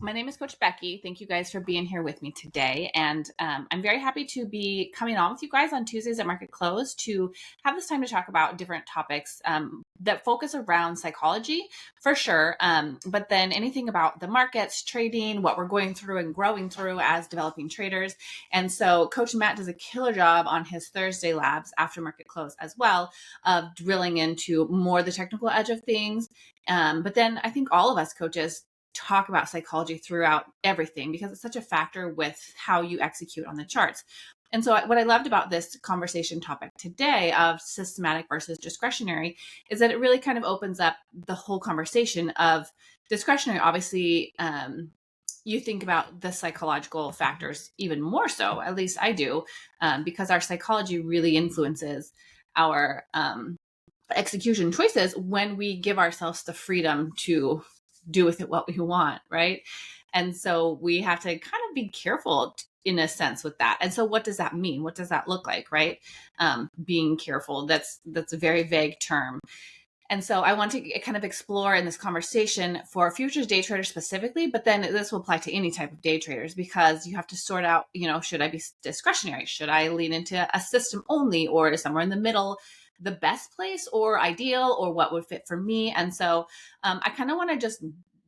My name is Coach Becky. Thank you guys for being here with me today. And I'm very happy to be coming on with you guys on Tuesdays at Market Close to have this time to talk about different topics that focus around psychology for sure. But then anything about the markets, trading, what we're going through and growing through as developing traders. And so Coach Matt does a killer job on his Thursday labs after Market Close as well of drilling into more the technical edge of things. But then I think all of us coaches talk about psychology throughout everything because it's such a factor with how you execute on the charts. And so what I loved about this conversation topic today of systematic versus discretionary is that it really kind of opens up the whole conversation of discretionary. Obviously, you think about the psychological factors even more so, at least I do, because our psychology really influences our execution choices when we give ourselves the freedom to do with it what we want, right? And so we have to kind of be careful in a sense with that. And so what does that mean? What does that look like, right? Being careful, that's a very vague term. And so I want to kind of explore in this conversation for futures day traders specifically, but then this will apply to any type of day traders because you have to sort out, should I be discretionary? Should I lean into a system only or somewhere in the middle? The best place or ideal or what would fit for me. And so I kind of want to just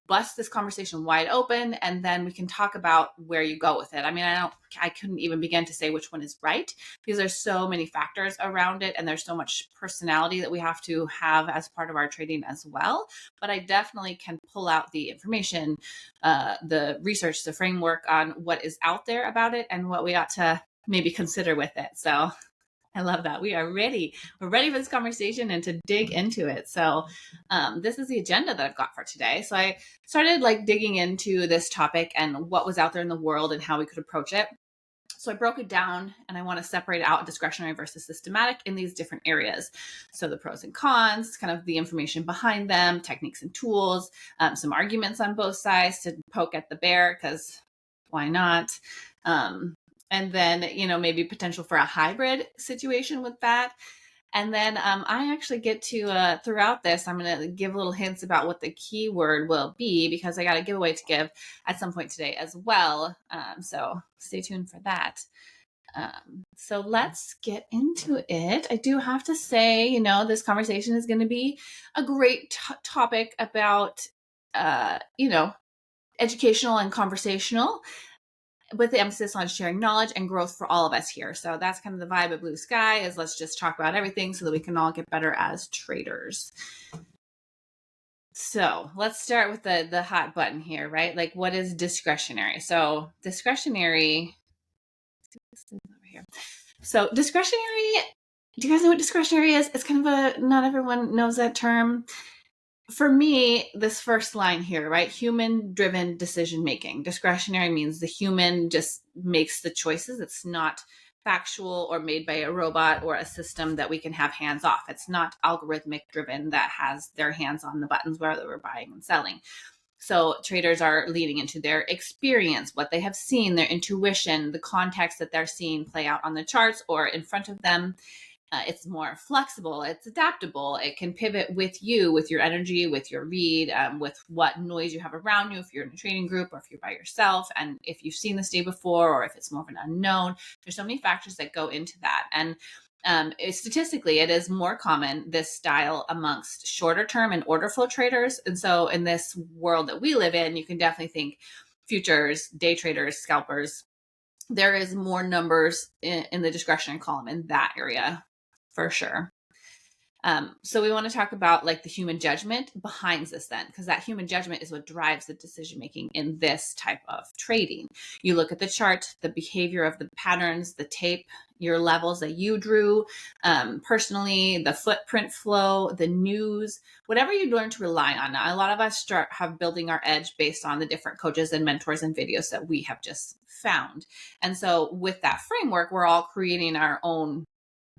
bust this conversation wide open and then we can talk about where you go with it. I mean, I couldn't even begin to say which one is right because there's so many factors around it and there's so much personality that we have to have as part of our trading as well. But I definitely can pull out the information, the research, the framework on what is out there about it and what we ought to maybe consider with it. So I love that. We are ready. We're ready for this conversation and to dig into it. So this is the agenda that I've got for today. So I started digging into this topic and what was out there in the world and how we could approach it. So I broke it down and I want to separate out discretionary versus systematic in these different areas. So the pros and cons, kind of the information behind them, techniques and tools, some arguments on both sides to poke at the bear because why not? And then, maybe potential for a hybrid situation with that. And then I actually get to, throughout this, I'm going to give little hints about what the keyword will be because I got a giveaway to give at some point today as well. So stay tuned for that. So let's get into it. I do have to say, this conversation is going to be a great topic about, educational and conversational, with the emphasis on sharing knowledge and growth for all of us here. So that's kind of the vibe of Blue Sky is let's just talk about everything so that we can all get better as traders. So let's start with the hot button here, right? Like what is discretionary? So discretionary, over here. So discretionary, do you guys know what discretionary is? It's kind of not everyone knows that term. For me, this first line here, right? Human-driven decision-making. Discretionary means the human just makes the choices. It's not factual or made by a robot or a system that we can have hands off. It's not algorithmic driven that has their hands on the buttons whether we're buying and selling. So traders are leaning into their experience, what they have seen, their intuition, the context that they're seeing play out on the charts or in front of them. It's more flexible, it's adaptable, it can pivot with you, with your energy, with your read, with what noise you have around you, if you're in a trading group or if you're by yourself, and if you've seen this day before or if it's more of an unknown. There's so many factors that go into that. And statistically, it is more common, this style, amongst shorter term and order flow traders. And so in this world that we live in, you can definitely think futures, day traders, scalpers. There is more numbers in the discretionary column in that area for sure. So we want to talk about the human judgment behind this then, because that human judgment is what drives the decision-making in this type of trading. You look at the chart, the behavior of the patterns, the tape, your levels that you drew personally, the footprint flow, the news, whatever you learn to rely on. Now, a lot of us have building our edge based on the different coaches and mentors and videos that we have just found. And so with that framework, we're all creating our own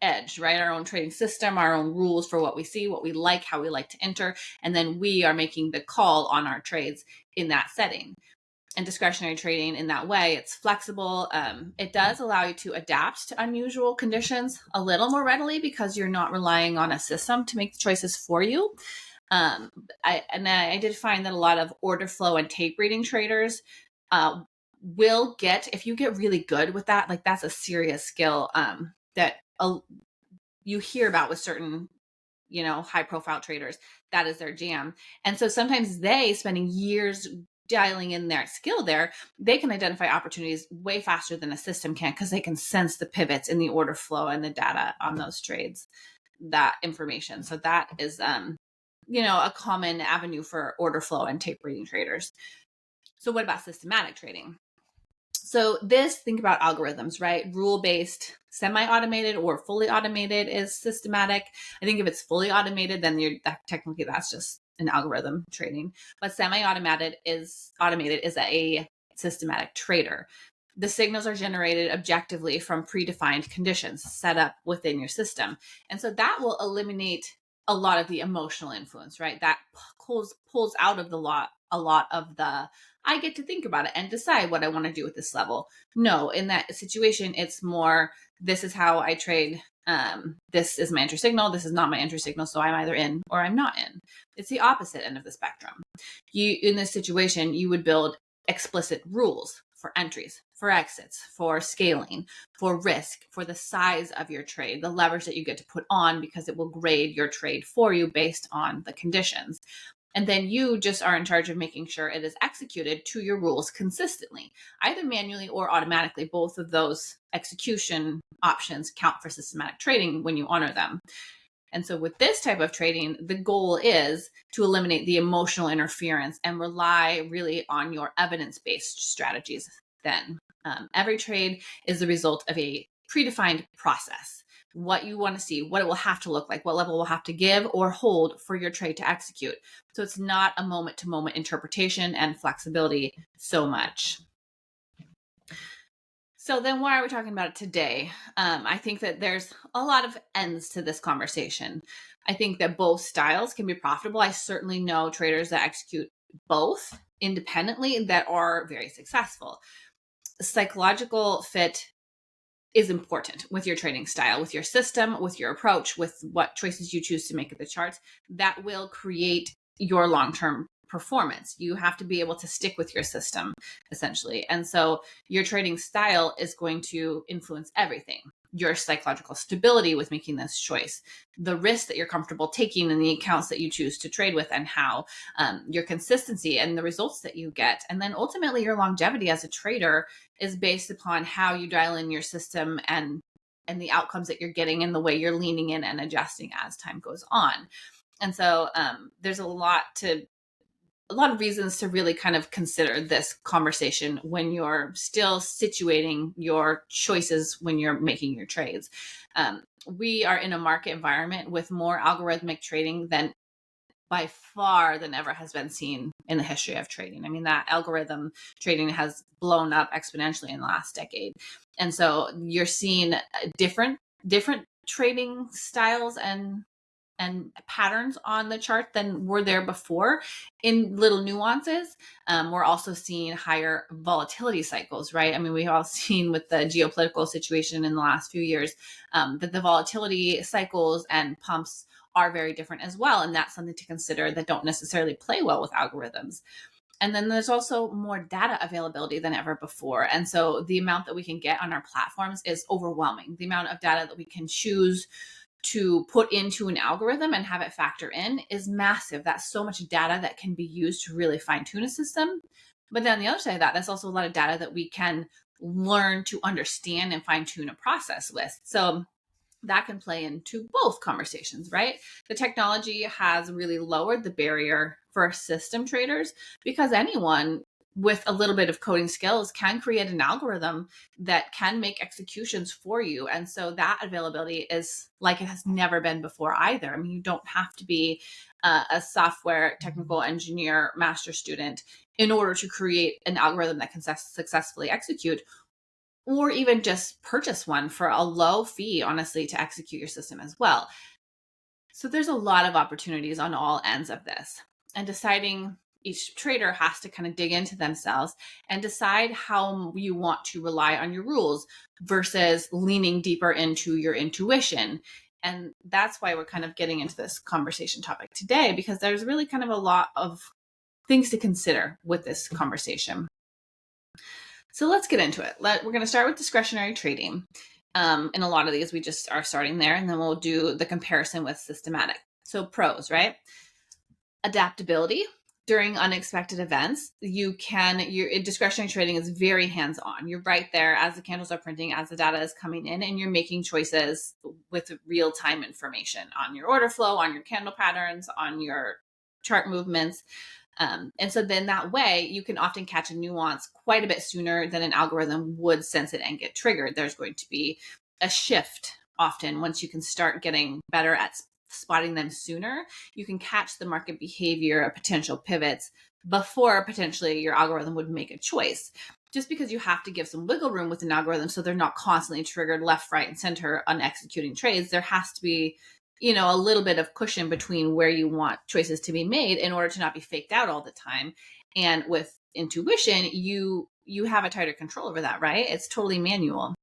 edge, right? Our own trading system, our own rules for what we see, what we like, how we like to enter. And then we are making the call on our trades in that setting. And discretionary trading in that way, it's flexible. It does allow you to adapt to unusual conditions a little more readily because you're not relying on a system to make the choices for you. Um, I did find that a lot of order flow and tape reading traders will get, if you get really good with that, like that's a serious skill that you hear about with certain, high profile traders. That is their jam. And so sometimes they, spending years dialing in their skill there, they can identify opportunities way faster than a system can, because they can sense the pivots in the order flow and the data on those trades, that information. So that is, a common avenue for order flow and tape reading traders. So what about systematic trading? So think about algorithms, right? Rule-based, semi-automated or fully automated is systematic. I think if it's fully automated, then technically that's just an algorithm trading. But semi-automated is a systematic trader. The signals are generated objectively from predefined conditions set up within your system. And so that will eliminate a lot of the emotional influence, right? That pulls out of a lot of the, I get to think about it and decide what I want to do with this level. No, in that situation, it's more, this is how I trade. This is my entry signal. This is not my entry signal. So I'm either in or I'm not in. It's the opposite end of the spectrum. In this situation, you would build explicit rules for entries, for exits, for scaling, for risk, for the size of your trade, the levers that you get to put on, because it will grade your trade for you based on the conditions. And then you just are in charge of making sure it is executed to your rules consistently, either manually or automatically. Both of those execution options count for systematic trading when you honor them. And so with this type of trading, the goal is to eliminate the emotional interference and rely really on your evidence-based strategies. Then every trade is the result of a predefined process. What you want to see, what it will have to look like, what level will have to give or hold for your trade to execute. So it's not a moment-to-moment interpretation and flexibility so much. So then why are we talking about it today? I think that there's a lot of ends to this conversation. I think that both styles can be profitable. I certainly know traders that execute both independently that are very successful. Psychological fit is important with your trading style, with your system, with your approach, with what choices you choose to make of the charts. That will create your long-term performance. You have to be able to stick with your system, essentially. And so your trading style is going to influence everything. Your psychological stability with making this choice, the risk that you're comfortable taking in the accounts that you choose to trade with, and how your consistency and the results that you get. And then ultimately your longevity as a trader is based upon how you dial in your system and the outcomes that you're getting and the way you're leaning in and adjusting as time goes on. And so there's a lot of reasons to really kind of consider this conversation when you're still situating your choices when you're making your trades. We are in a market environment with more algorithmic trading than by far than ever has been seen in the history of trading. I mean, that algorithm trading has blown up exponentially in the last decade. And so you're seeing different trading styles and patterns on the chart than were there before in little nuances. We're also seeing higher volatility cycles, right? I mean, we've all seen with the geopolitical situation in the last few years that the volatility cycles and pumps are very different as well. And that's something to consider that don't necessarily play well with algorithms. And then there's also more data availability than ever before. And so the amount that we can get on our platforms is overwhelming. The amount of data that we can choose to put into an algorithm and have it factor in is massive. That's so much data that can be used to really fine tune a system. But then on the other side of that, that's also a lot of data that we can learn to understand and fine tune a process with. So that can play into both conversations, right? The technology has really lowered the barrier for system traders, because anyone with a little bit of coding skills can create an algorithm that can make executions for you. And so that availability is like it has never been before either. I mean, you don't have to be a software technical engineer master student in order to create an algorithm that can successfully execute, or even just purchase one for a low fee, honestly, to execute your system as well. So there's a lot of opportunities on all ends of this. And deciding, each trader has to kind of dig into themselves and decide how you want to rely on your rules versus leaning deeper into your intuition And that's why we're kind of getting into this conversation topic today, because there's really kind of a lot of things to consider with this conversation. So let's get into it. We're going to start with discretionary trading. And a lot of these, we just are starting there, and then we'll do the comparison with systematic. So pros, right? Adaptability. During unexpected events, your discretionary trading is very hands-on. You're right there as the candles are printing, as the data is coming in, and you're making choices with real-time information on your order flow, on your candle patterns, on your chart movements. And so then that way you can often catch a nuance quite a bit sooner than an algorithm would sense it and get triggered. There's going to be a shift often once you can start getting better at spotting them sooner. You can catch the market behavior of potential pivots before potentially your algorithm would make a choice. Just because you have to give some wiggle room with an algorithm so they're not constantly triggered left, right, and center on executing trades, there has to be a little bit of cushion between where you want choices to be made in order to not be faked out all the time. And with intuition, you have a tighter control over that, right? It's totally manual.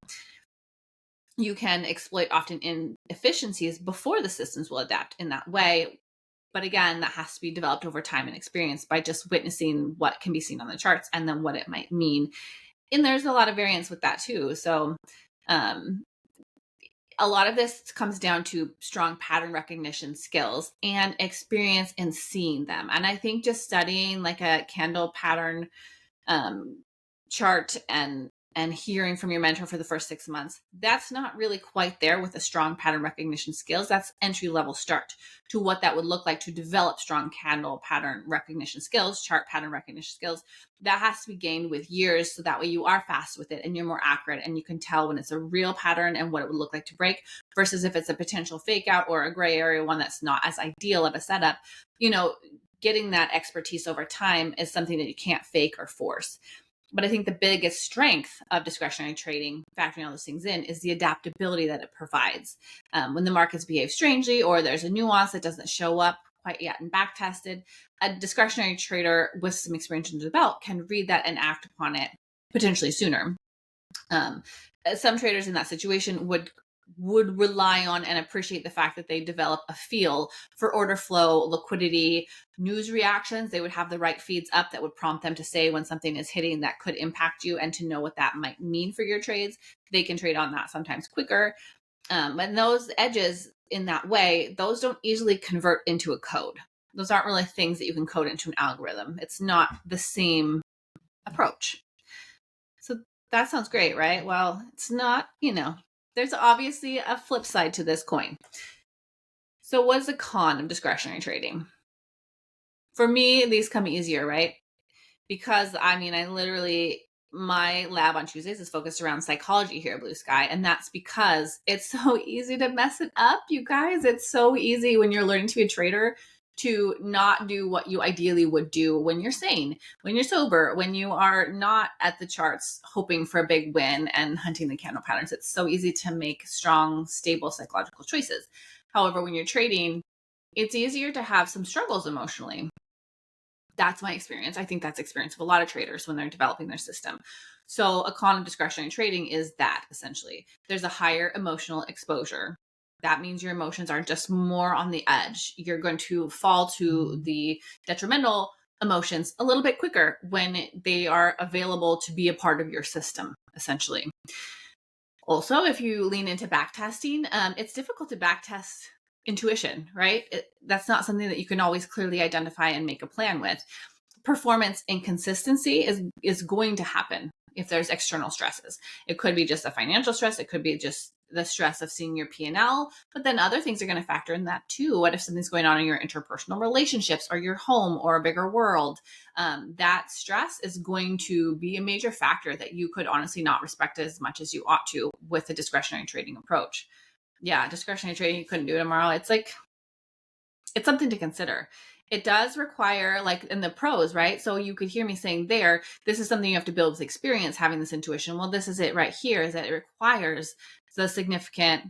You can exploit often inefficiencies before the systems will adapt in that way. But again, that has to be developed over time and experience by just witnessing what can be seen on the charts and then what it might mean. And there's a lot of variance with that too. So a lot of this comes down to strong pattern recognition skills and experience in seeing them. And I think just studying like a candle pattern chart and hearing from your mentor for the first 6 months, that's not really quite there with the strong pattern recognition skills. That's entry level start to what that would look like to develop strong candle pattern recognition skills, chart pattern recognition skills. That has to be gained with years, so that way you are fast with it and you're more accurate and you can tell when it's a real pattern and what it would look like to break versus if it's a potential fake out or a gray area one that's not as ideal of a setup. Getting that expertise over time is something that you can't fake or force. But I think the biggest strength of discretionary trading, factoring all those things in, is the adaptability that it provides. When the markets behave strangely or there's a nuance that doesn't show up quite yet and back tested, a discretionary trader with some experience under the belt can read that and act upon it potentially sooner. Some traders in that situation would rely on and appreciate the fact that they develop a feel for order flow, liquidity, news reactions. They would have the right feeds up that would prompt them to say when something is hitting that could impact you and to know what that might mean for your trades. They can trade on that sometimes quicker. And those edges in that way, those don't easily convert into a code. Those aren't really things that you can code into an algorithm. It's not the same approach. So that sounds great, right? Well, it's not, there's obviously a flip side to this coin. So what is the con of discretionary trading? For me, these come easier, right? Because my lab on Tuesdays is focused around psychology here at Blue Sky. And that's because it's so easy to mess it up, you guys. It's so easy when you're learning to be a trader to not do what you ideally would do when you're sane, when you're sober, when you are not at the charts hoping for a big win and hunting the candle patterns. It's so easy to make strong, stable psychological choices. However, when you're trading, it's easier to have some struggles emotionally. That's my experience. I think that's the experience of a lot of traders when they're developing their system. So a con of discretionary trading is that essentially there's a higher emotional exposure. That means your emotions are just more on the edge. You're going to fall to the detrimental emotions a little bit quicker when they are available to be a part of your system, essentially. Also, if you lean into backtesting, it's difficult to backtest intuition, right? That's not something that you can always clearly identify and make a plan with. Performance inconsistency is going to happen if there's external stresses. It could be just a financial stress. It could be just the stress of seeing your P&L, but then other things are going to factor in that too. What if something's going on in your interpersonal relationships or your home or a bigger world? That stress is going to be a major factor that you could honestly not respect as much as you ought to with a discretionary trading approach. Yeah, discretionary trading, you couldn't do it tomorrow. It's something to consider. It does require, like in the pros, right? So you could hear me saying this is something you have to build with experience, having this intuition. Well, this is it right here, is that it requires the significant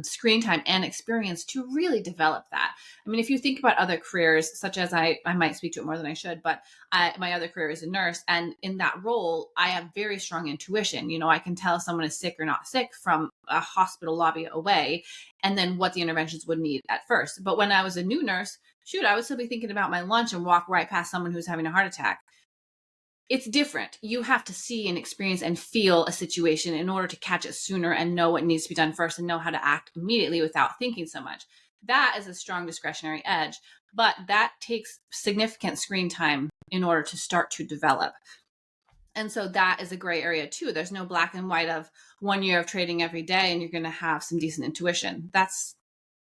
screen time and experience to really develop that. I mean, if you think about other careers, such as I might speak to it more than I should, but my other career is a nurse, and in that role, I have very strong intuition. I can tell if someone is sick or not sick from a hospital lobby away, and then what the interventions would need at first. But when I was a new nurse, I would still be thinking about my lunch and walk right past someone who's having a heart attack. It's different. You have to see and experience and feel a situation in order to catch it sooner and know what needs to be done first and know how to act immediately without thinking so much. That is a strong discretionary edge, but that takes significant screen time in order to start to develop. And so that is a gray area too. There's no black and white of 1 year of trading every day and you're going to have some decent intuition. That's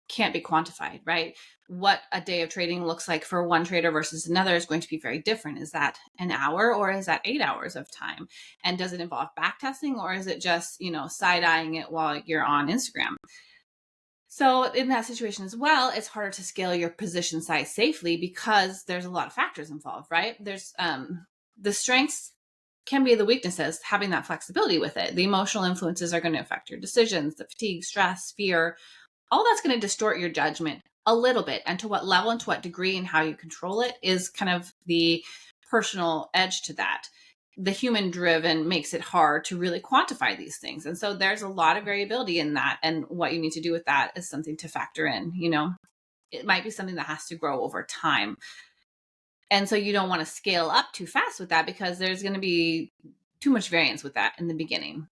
can't be quantified, right? What a day of trading looks like for one trader versus another is going to be very different. Is that an hour or is that 8 hours of time? And does it involve back testing or is it just, side eyeing it while you're on Instagram? So in that situation as well, it's harder to scale your position size safely because there's a lot of factors involved, right? There's the strengths can be the weaknesses, having that flexibility with it. The emotional influences are going to affect your decisions, the fatigue, stress, fear, all that's going to distort your judgment a little bit. And to what level and to what degree and how you control it is kind of the personal edge to that. The human driven makes it hard to really quantify these things. And so there's a lot of variability in that. And what you need to do with that is something to factor in. It might be something that has to grow over time. And so you don't want to scale up too fast with that because there's going to be too much variance with that in the beginning.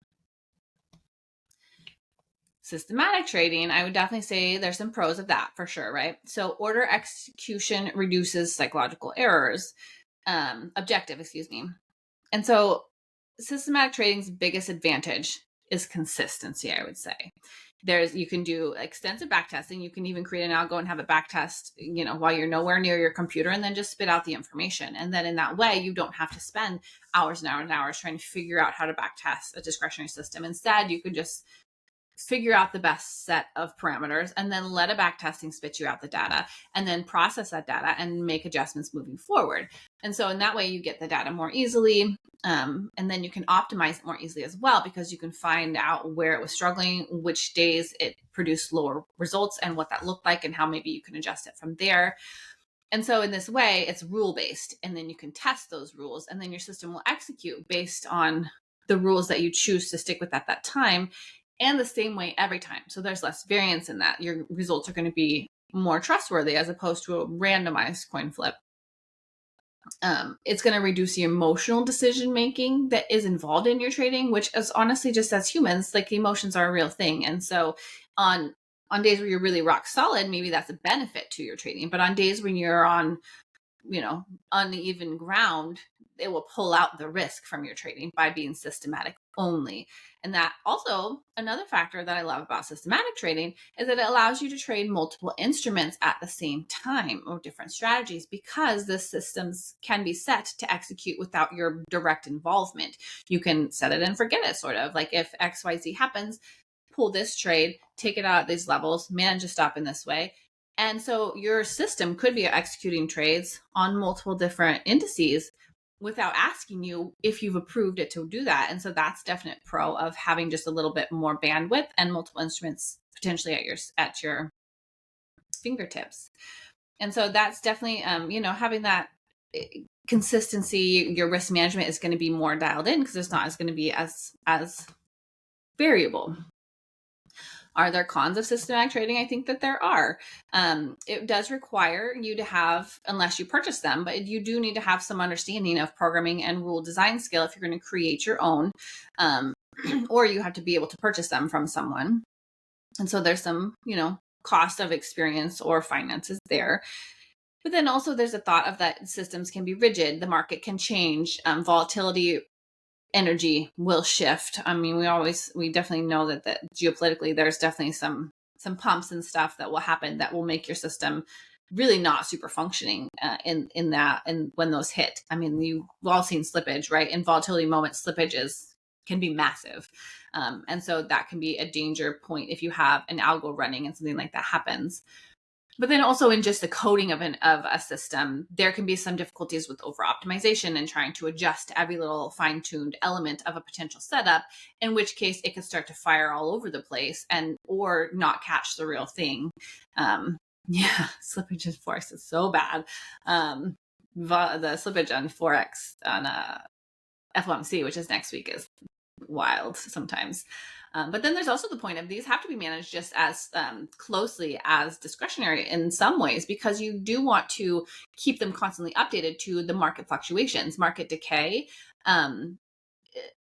Systematic trading, I would definitely say there's some pros of that for sure, right? So order execution reduces psychological errors, objective. And so systematic trading's biggest advantage is consistency, I would say. You can do extensive back testing. You can even create an algo and have it back test, while you're nowhere near your computer and then just spit out the information. And then in that way, you don't have to spend hours and hours and hours trying to figure out how to back test a discretionary system. Instead, you could just figure out the best set of parameters and then let a back testing spit you out the data and then process that data and make adjustments moving forward. And so in that way, you get the data more easily. And then you can optimize it more easily as well, because you can find out where it was struggling, which days it produced lower results and what that looked like and how maybe you can adjust it from there. And so in this way, it's rule-based, and then you can test those rules and then your system will execute based on the rules that you choose to stick with at that time, and the same way every time. So there's less variance in that. Your results are going to be more trustworthy as opposed to a randomized coin flip. It's going to reduce the emotional decision making that is involved in your trading, which is honestly, just as humans, like, emotions are a real thing. And so on days where you're really rock solid, maybe that's a benefit to your trading. But on days when you're on, uneven ground, it will pull out the risk from your trading by being systematic only. And that also, another factor that I love about systematic trading is that it allows you to trade multiple instruments at the same time or different strategies, because the systems can be set to execute without your direct involvement. You can set it and forget it, sort of like, if XYZ happens, pull this trade, take it out at these levels, manage a stop in this way. And so your system could be executing trades on multiple different indices without asking you if you've approved it to do that. And so that's definite pro of having just a little bit more bandwidth and multiple instruments potentially at your fingertips. And so that's definitely, having that consistency. Your risk management is going to be more dialed in because it's not going to be as variable. Are there cons of systematic trading? I think that there are. It does require you to have, unless you purchase them, but you do need to have some understanding of programming and rule design skill if you're going to create your own, or you have to be able to purchase them from someone. And so there's some, cost of experience or finances there. But then also there's a thought of that systems can be rigid. The market can change. Volatility, energy will shift. I mean, we definitely know that geopolitically, there's definitely some pumps and stuff that will happen that will make your system really not super functioning in that. And when those hit, I mean, you've all seen slippage, right? In volatility moments, slippages can be massive. And so that can be a danger point if you have an algo running and something like that happens. But then also in just the coding of a system, there can be some difficulties with over optimization and trying to adjust every little fine-tuned element of a potential setup, in which case it could start to fire all over the place and or not catch the real thing. Yeah, slippage in Forex is so bad. The slippage on Forex on FOMC, which is next week, is wild sometimes. But then there's also the point of these have to be managed just as closely as discretionary in some ways, because you do want to keep them constantly updated to the market fluctuations, market decay.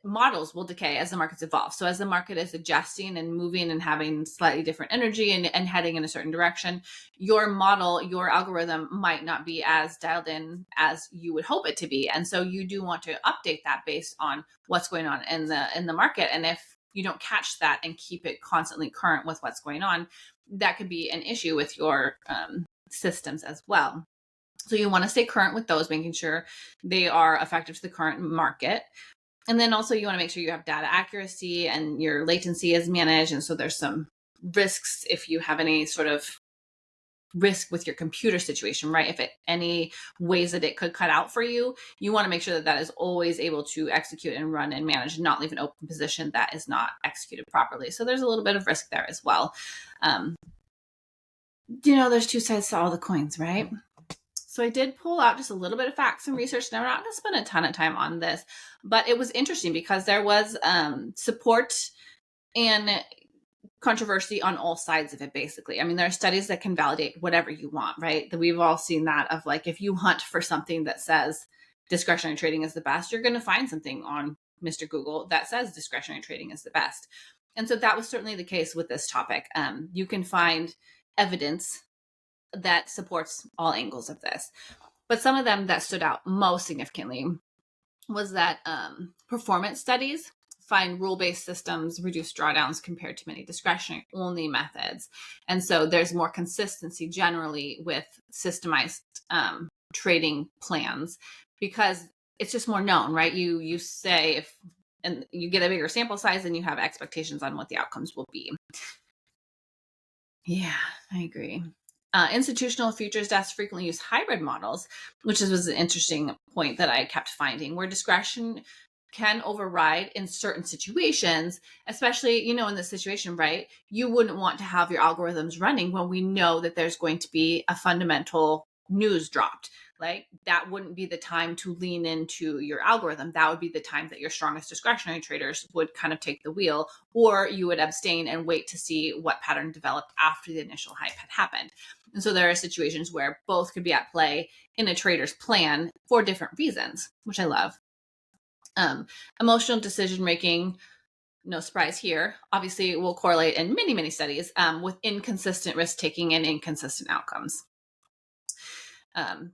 Models will decay as the markets evolve. So as the market is adjusting and moving and having slightly different energy and heading in a certain direction, your model, your algorithm might not be as dialed in as you would hope it to be. And so you do want to update that based on what's going on in the market. And if you don't catch that and keep it constantly current with what's going on, that could be an issue with your systems as well. So you want to stay current with those, making sure they are effective to the current market. And then also you want to make sure you have data accuracy and your latency is managed. And so there's some risks if you have any sort of risk with your computer situation, right? If any ways that it could cut out for you, you want to make sure that that is always able to execute and run and manage and not leave an open position that is not executed properly. So there's a little bit of risk there as well. There's two sides to all the coins, right? So I did pull out just a little bit of facts and research. Now, we're not going to spend a ton of time on this, but it was interesting because there was support and controversy on all sides of it, basically. I mean, there are studies that can validate whatever you want, right? We've all seen that of like, if you hunt for something that says discretionary trading is the best, you're going to find something on Mr. Google that says discretionary trading is the best. And so that was certainly the case with this topic. You can find evidence that supports all angles of this. But some of them that stood out most significantly was that performance studies find rule-based systems reduce drawdowns compared to many discretionary-only methods. And so there's more consistency generally with systemized trading plans because it's just more known, right? You say and you get a bigger sample size and you have expectations on what the outcomes will be. Yeah, I agree. Institutional futures desks frequently use hybrid models, which was an interesting point that I kept finding, where discretion can override in certain situations, especially, in this situation, right? You wouldn't want to have your algorithms running when we know that there's going to be a fundamental news dropped. Like that wouldn't be the time to lean into your algorithm. That would be the time that your strongest discretionary traders would kind of take the wheel, or you would abstain and wait to see what pattern developed after the initial hype had happened. And so there are situations where both could be at play in a trader's plan for different reasons, which I love. Emotional decision making, no surprise here, obviously will correlate in many, many studies with inconsistent risk taking and inconsistent outcomes.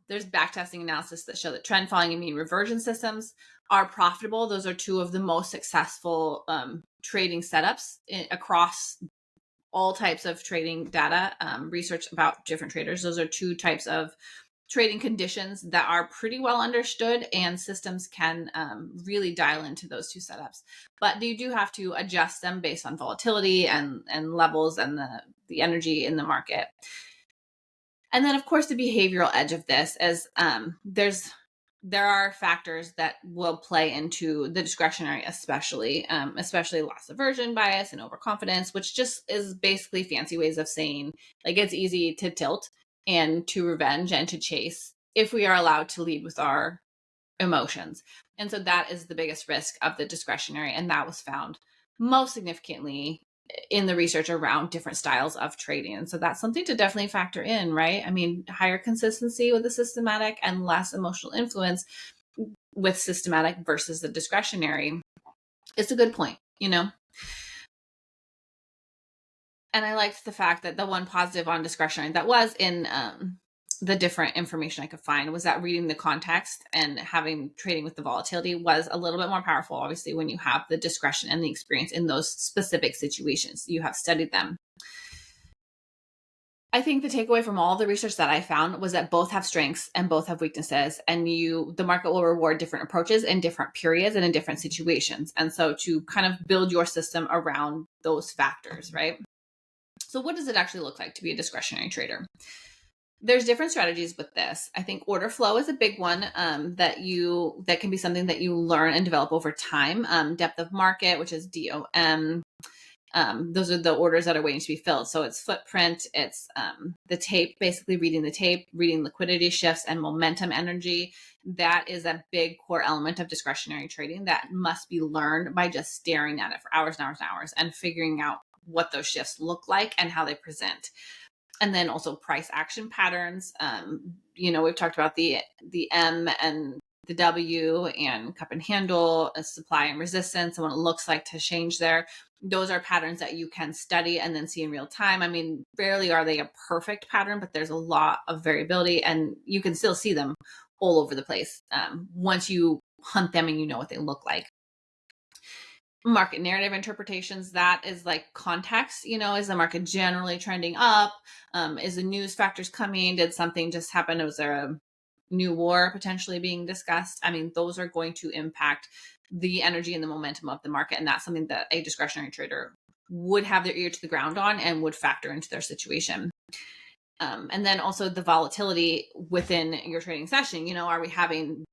There's backtesting analysis that show that trend following and mean reversion systems are profitable. Those are two of the most successful trading setups across all types of trading data, research about different traders. Those are two types of trading conditions that are pretty well understood, and systems can really dial into those two setups. But you do have to adjust them based on volatility and levels and the energy in the market. And then, of course, the behavioral edge of this is there are factors that will play into the discretionary, especially loss aversion bias and overconfidence, which just is basically fancy ways of saying like it's easy to tilt and to revenge and to chase if we are allowed to lead with our emotions. And so that is the biggest risk of the discretionary. And that was found most significantly in the research around different styles of trading. And so that's something to definitely factor in, right? I mean, higher consistency with the systematic and less emotional influence with systematic versus the discretionary. It's a good point, And I liked the fact that the one positive on discretionary that was in the different information I could find was that reading the context and having trading with the volatility was a little bit more powerful, obviously, when you have the discretion and the experience in those specific situations. You have studied them. I think the takeaway from all the research that I found was that both have strengths and both have weaknesses, and the market will reward different approaches in different periods and in different situations. And so to kind of build your system around those factors, right? So what does it actually look like to be a discretionary trader? There's different strategies with this. I think order flow is a big one that can be something that you learn and develop over time. Depth of market, which is DOM. Those are the orders that are waiting to be filled. So it's footprint, it's the tape, basically reading the tape, reading liquidity shifts and momentum energy. That is a big core element of discretionary trading that must be learned by just staring at it for hours and hours and hours and figuring out what those shifts look like and how they present. And then also price action patterns. We've talked about the M and the W and cup and handle, supply and resistance, and what it looks like to change there. Those are patterns that you can study and then see in real time. I mean, rarely are they a perfect pattern, but there's a lot of variability, and you can still see them all over the place once you hunt them and you know what they look like. Market narrative interpretations, that is like context. Is the market generally trending up? Is the news factors coming? Did something just happen? Was there a new war potentially being discussed? I mean, those are going to impact the energy and the momentum of the market, and that's something that a discretionary trader would have their ear to the ground on and would factor into their situation. And then also the volatility within your trading session. Are we having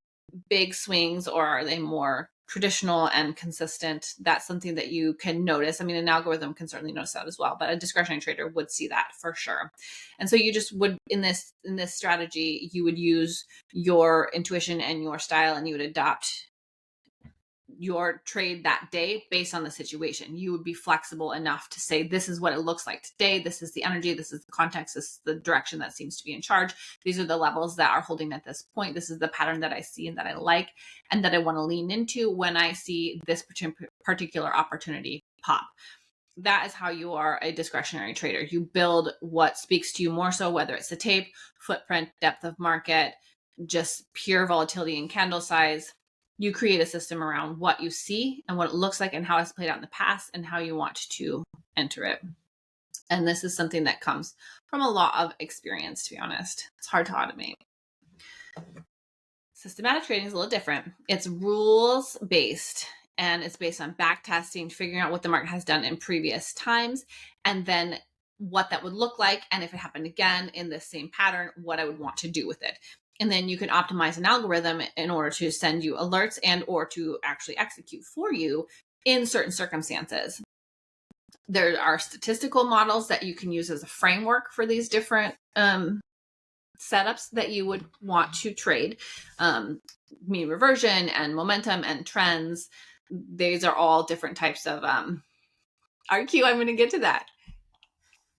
big swings, or are they more traditional and consistent? That's something that you can notice. I mean, an algorithm can certainly notice that as well, but a discretionary trader would see that for sure. And so you just would, in this strategy, you would use your intuition and your style, and you would adopt your trade that day based on the situation. You would be flexible enough to say, this is what it looks like today. This is the energy. This is the context. This is the direction that seems to be in charge. These are the levels that are holding at this point. This is the pattern that I see and that I like and that I want to lean into when I see this particular opportunity pop. That is how you are a discretionary trader. You build what speaks to you more so, whether it's the tape, footprint, depth of market, just pure volatility and candle size. You create a system around what you see and what it looks like and how it's played out in the past and how you want to enter it. And this is something that comes from a lot of experience, to be honest. It's hard to automate. Systematic trading is a little different. It's rules based, and it's based on back testing, figuring out what the market has done in previous times, and then what that would look like. And if it happened again in the same pattern, what I would want to do with it. And then you can optimize an algorithm in order to send you alerts and or to actually execute for you in certain circumstances. There are statistical models that you can use as a framework for these different setups that you would want to trade. Mean reversion and momentum and trends. These are all different types of RQ. I'm going to get to that.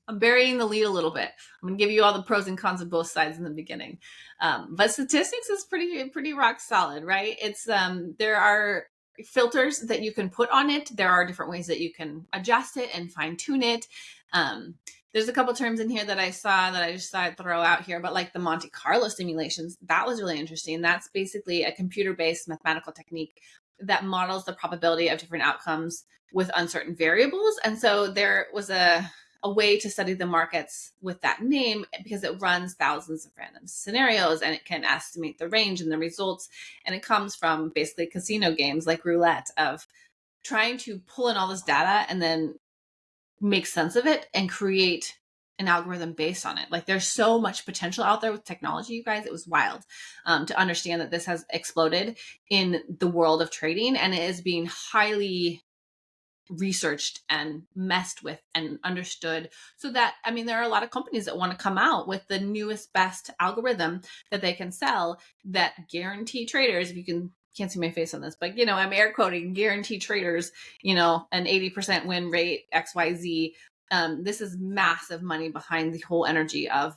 I'm burying the lead a little bit. I'm going to give you all the pros and cons of both sides in the beginning. But statistics is pretty rock solid, right? It's there are filters that you can put on it. There are different ways that you can adjust it and fine tune it. There's a couple terms in here that I saw that I just thought I'd throw out here, but like the Monte Carlo simulations, that was really interesting. That's basically a computer-based mathematical technique that models the probability of different outcomes with uncertain variables. And so there was a way to study the markets with that name because it runs thousands of random scenarios and it can estimate the range and the results. And it comes from basically casino games like roulette, of trying to pull in all this data and then make sense of it and create an algorithm based on it. Like, there's so much potential out there with technology, you guys. It was wild to understand that this has exploded in the world of trading, and it is being highly researched and messed with and understood, so that, I mean, there are a lot of companies that want to come out with the newest, best algorithm that they can sell that guarantee traders, if you can't see my face on this, but I'm air quoting, guarantee traders, an 80% win rate, XYZ. This is massive money behind the whole energy of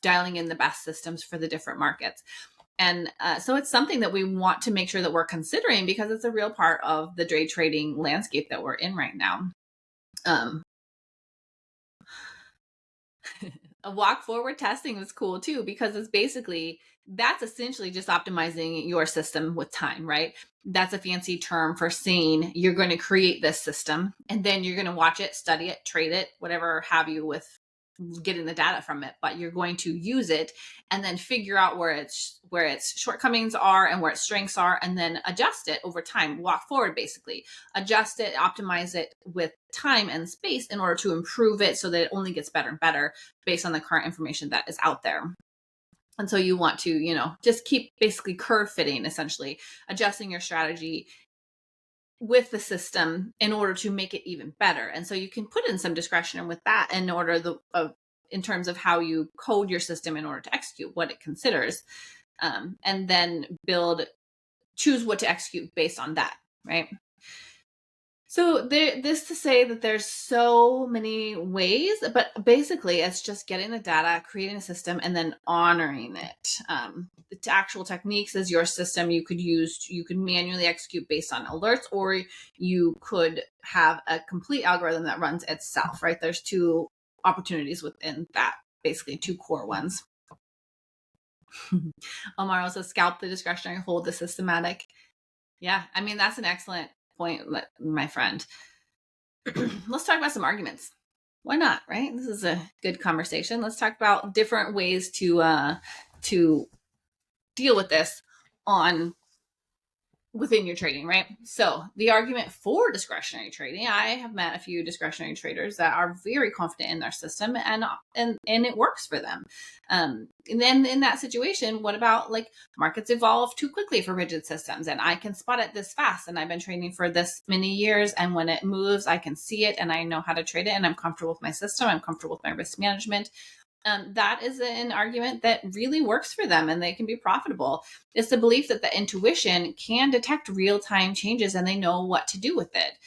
dialing in the best systems for the different markets. And so it's something that we want to make sure that we're considering, because it's a real part of the day trading landscape that we're in right now. A walk forward testing was cool too, because that's essentially just optimizing your system with time, right? That's a fancy term for saying you're going to create this system and then you're going to watch it, study it, trade it, whatever have you with getting the data from it, but you're going to use it and then figure out where its shortcomings are and where its strengths are, and then adjust it over time, walk forward, basically adjust it, optimize it with time and space in order to improve it so that it only gets better and better based on the current information that is out there. And so you want to, just keep basically curve fitting, essentially adjusting your strategy with the system in order to make it even better. And so you can put in some discretion with that in terms of how you code your system in order to execute what it considers, and then choose what to execute based on that, right? So this to say that there's so many ways, but basically it's just getting the data, creating a system, and then honoring it. The actual techniques is your system. You could manually execute based on alerts, or you could have a complete algorithm that runs itself, right? There's two opportunities within that, basically two core ones. Omar says, scalp the discretionary, hold the systematic. Yeah, I mean, that's an excellent point, my friend. Let's talk about some arguments. Why not, right? This is a good conversation. Let's talk about different ways to deal with this within your trading, right? So the argument for discretionary trading, I have met a few discretionary traders that are very confident in their system and it works for them. And then in that situation, what about like markets evolve too quickly for rigid systems and I can spot it this fast and I've been trading for this many years, and when it moves, I can see it and I know how to trade it and I'm comfortable with my system, I'm comfortable with my risk management. That is an argument that really works for them and they can be profitable. It's the belief that the intuition can detect real-time changes and they know what to do with it.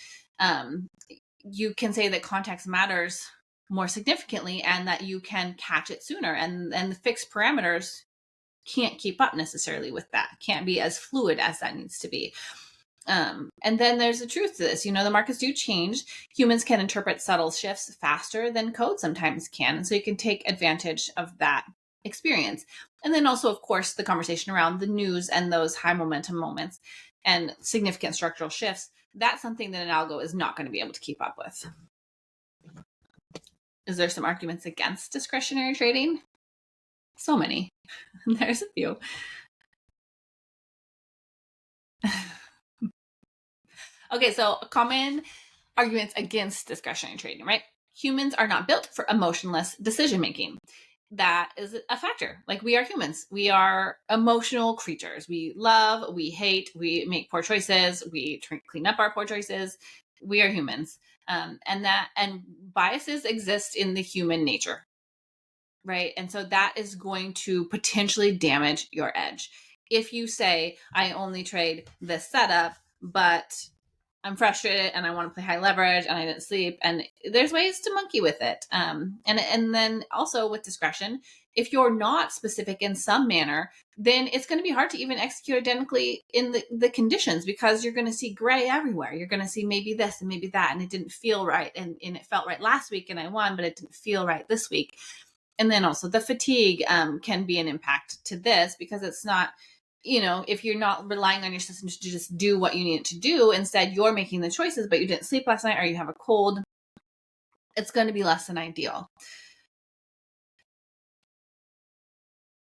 You can say that context matters more significantly and that you can catch it sooner, and the fixed parameters can't keep up necessarily with that, can't be as fluid as that needs to be. And then there's a truth to this. The markets do change. Humans can interpret subtle shifts faster than code sometimes can. And so you can take advantage of that experience. And then also, of course, the conversation around the news and those high momentum moments and significant structural shifts. That's something that an algo is not going to be able to keep up with. Is there some arguments against discretionary trading? So many. There's a few. Okay, so common arguments against discretionary trading, right? Humans are not built for emotionless decision making. That is a factor. Like, we are humans. We are emotional creatures. We love, we hate, we make poor choices, we clean up our poor choices. We are humans. And biases exist in the human nature, right? And so that is going to potentially damage your edge. If you say, I only trade this setup, but I'm frustrated and I want to play high leverage and I didn't sleep, and there's ways to monkey with it. And then also with discretion, if you're not specific in some manner, then it's going to be hard to even execute identically in the conditions, because you're going to see gray everywhere. You're going to see maybe this and maybe that, and it didn't feel right. And it felt right last week and I won, but it didn't feel right this week. And then also the fatigue can be an impact to this, because it's not, if you're not relying on your system to just do what you need it to do, instead you're making the choices, but you didn't sleep last night or you have a cold, it's going to be less than ideal.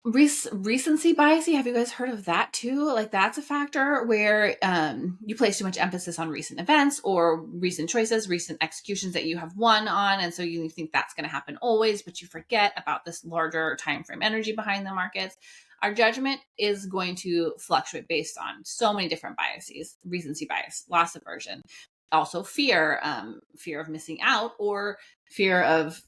Recency bias, have you guys heard of that too? Like, that's a factor where you place too much emphasis on recent events or recent choices, recent executions that you have won on, and so you think that's going to happen always, but you forget about this larger time frame energy behind the markets. Our judgment is going to fluctuate based on so many different biases: recency bias, loss aversion, also fear of missing out, or fear of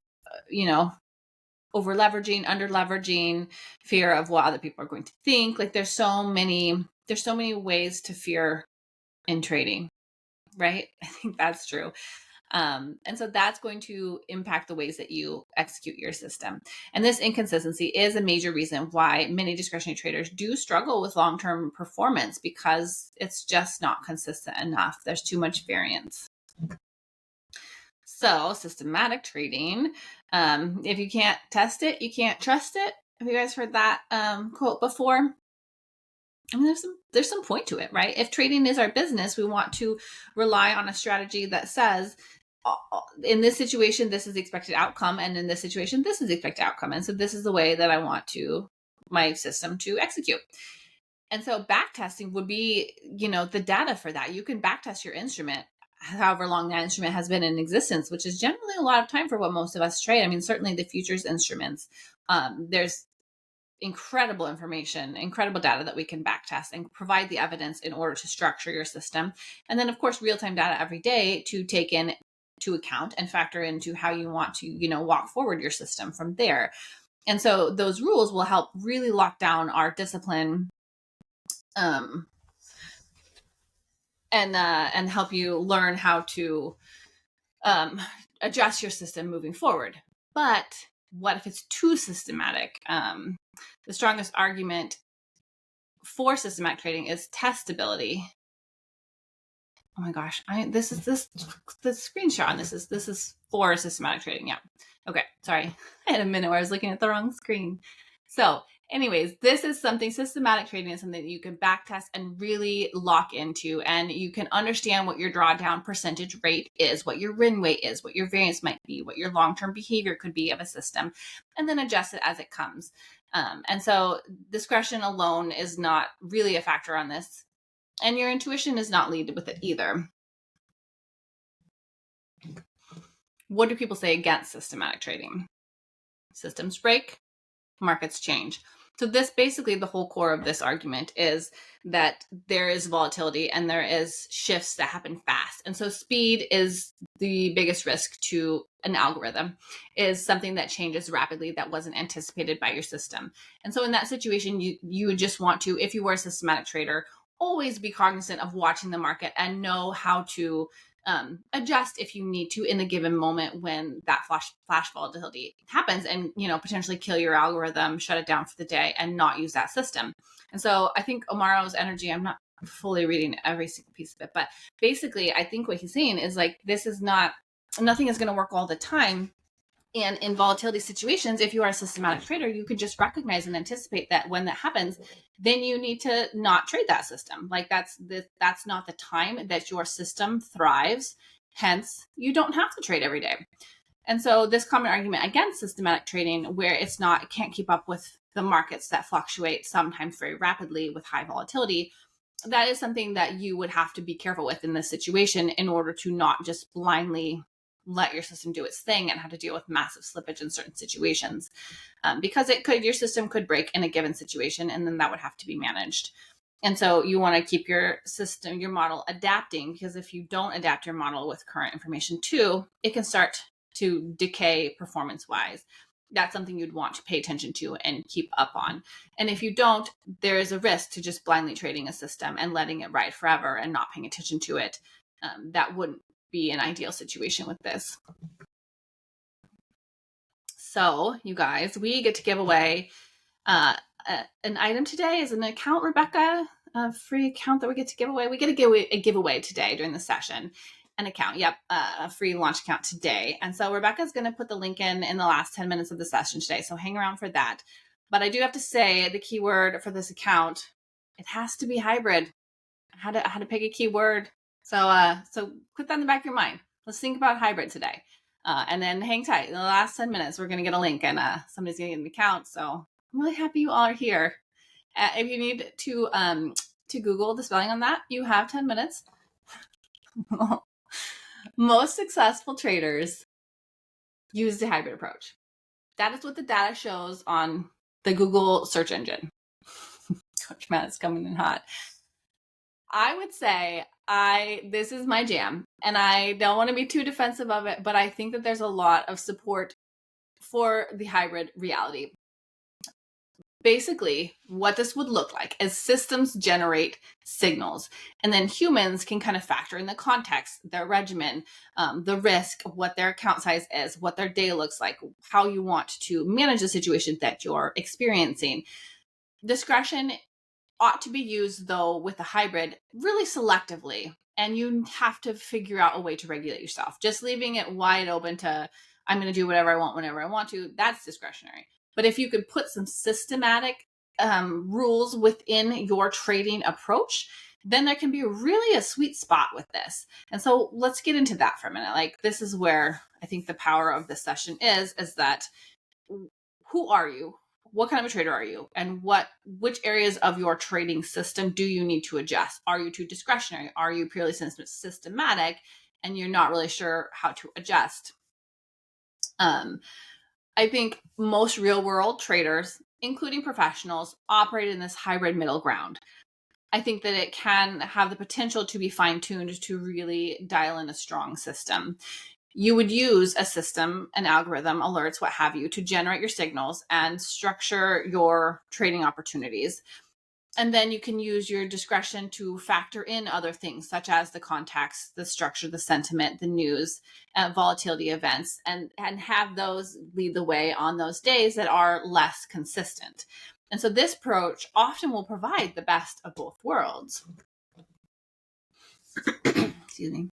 over leveraging, under leveraging, fear of what other people are going to think. Like, there's so many ways to fear in trading, right? I think that's true. And so that's going to impact the ways that you execute your system. And this inconsistency is a major reason why many discretionary traders do struggle with long-term performance, because it's just not consistent enough. There's too much variance. So systematic trading, if you can't test it, you can't trust it. Have you guys heard that quote before? I mean, there's some point to it, right? If trading is our business, we want to rely on a strategy that says in this situation, this is the expected outcome. And in this situation, this is the expected outcome. And so this is the way that I want my system to execute. And so back testing would be, the data for that. You can back test your instrument however long that instrument has been in existence, which is generally a lot of time for what most of us trade. I mean, certainly the futures instruments, there's incredible information, incredible data that we can back test and provide the evidence in order to structure your system. And then of course, real-time data every day to take into account and factor into how you want to, walk forward your system from there. And so those rules will help really lock down our discipline, and help you learn how to adjust your system moving forward. But what if it's too systematic? The strongest argument for systematic trading is testability. Oh my gosh, the screenshot on this is for systematic trading. Yeah. Okay. Sorry. I had a minute where I was looking at the wrong screen. So anyways, this is something, systematic trading is something that you can back test and really lock into, and you can understand what your drawdown percentage rate is, what your win rate is, what your variance might be, what your long-term behavior could be of a system, and then adjust it as it comes. And so discretion alone is not really a factor on this. And your intuition is not lead with it either. What do people say against systematic trading? Systems break, markets change. So this basically, the whole core of this argument is that there is volatility and there is shifts that happen fast. And so speed is the biggest risk to an algorithm, is something that changes rapidly that wasn't anticipated by your system. And so in that situation, you would just want to, if you were a systematic trader, always be cognizant of watching the market and know how to adjust if you need to in a given moment when that flash volatility happens, and potentially kill your algorithm, shut it down for the day, and not use that system. And so I think Amaro's energy, I'm not fully reading every single piece of it, but basically I think what he's saying is like, nothing is going to work all the time. And in volatility situations, if you are a systematic trader, you could just recognize and anticipate that when that happens, then you need to not trade that system. Like that's not the time that your system thrives. Hence, you don't have to trade every day. And so this common argument against systematic trading, where it can't keep up with the markets that fluctuate sometimes very rapidly with high volatility, that is something that you would have to be careful with in this situation in order to not just blindly let your system do its thing and how to deal with massive slippage in certain situations, because your system could break in a given situation, and then that would have to be managed. And so you want to keep your system, your model adapting, because if you don't adapt your model with current information too, it can start to decay performance wise. That's something you'd want to pay attention to and keep up on. And if you don't, there is a risk to just blindly trading a system and letting it ride forever and not paying attention to it. That wouldn't be an ideal situation with this. So you guys, we get to give away an item today. Is an account, Rebecca, a free account that we get to give away. We get to give a giveaway today during the session. An account, yep, a free launch account today. And so Rebecca's going to put the link in the last 10 minutes of the session today. So hang around for that. But I do have to say the keyword for this account, it has to be hybrid. I had to pick a keyword. So put that in the back of your mind. Let's think about hybrid today. And then hang tight. In the last 10 minutes, we're going to get a link, and somebody's going to get an account. So I'm really happy you all are here. If you need to Google the spelling on that, you have 10 minutes. Most successful traders use the hybrid approach. That is what the data shows on the Google search engine. Coach Matt is coming in hot. I would say this is my jam, and I don't want to be too defensive of it, but I think that there's a lot of support for the hybrid reality. Basically, what this would look like is systems generate signals, and then humans can kind of factor in the context, their regimen, the risk, what their account size is, what their day looks like, how you want to manage the situation that you're experiencing. Discretion ought to be used, though, with a hybrid really selectively, and you have to figure out a way to regulate yourself. Just leaving it wide open to, I'm going to do whatever I want whenever I want to, that's discretionary. But if you could put some systematic rules within your trading approach, then there can be really a sweet spot with this. And so let's get into that for a minute. Like, this is where I think the power of this session is that who are you? What kind of a trader are you? And which areas of your trading system do you need to adjust? Are you too discretionary? Are you purely systematic and you're not really sure how to adjust? I think most real world traders, including professionals, operate in this hybrid middle ground. I think that it can have the potential to be fine-tuned to really dial in a strong system. You would use a system, an algorithm, alerts, what have you, to generate your signals and structure your trading opportunities. And then you can use your discretion to factor in other things, such as the context, the structure, the sentiment, the news, volatility events, and have those lead the way on those days that are less consistent. And so this approach often will provide the best of both worlds. Excuse me.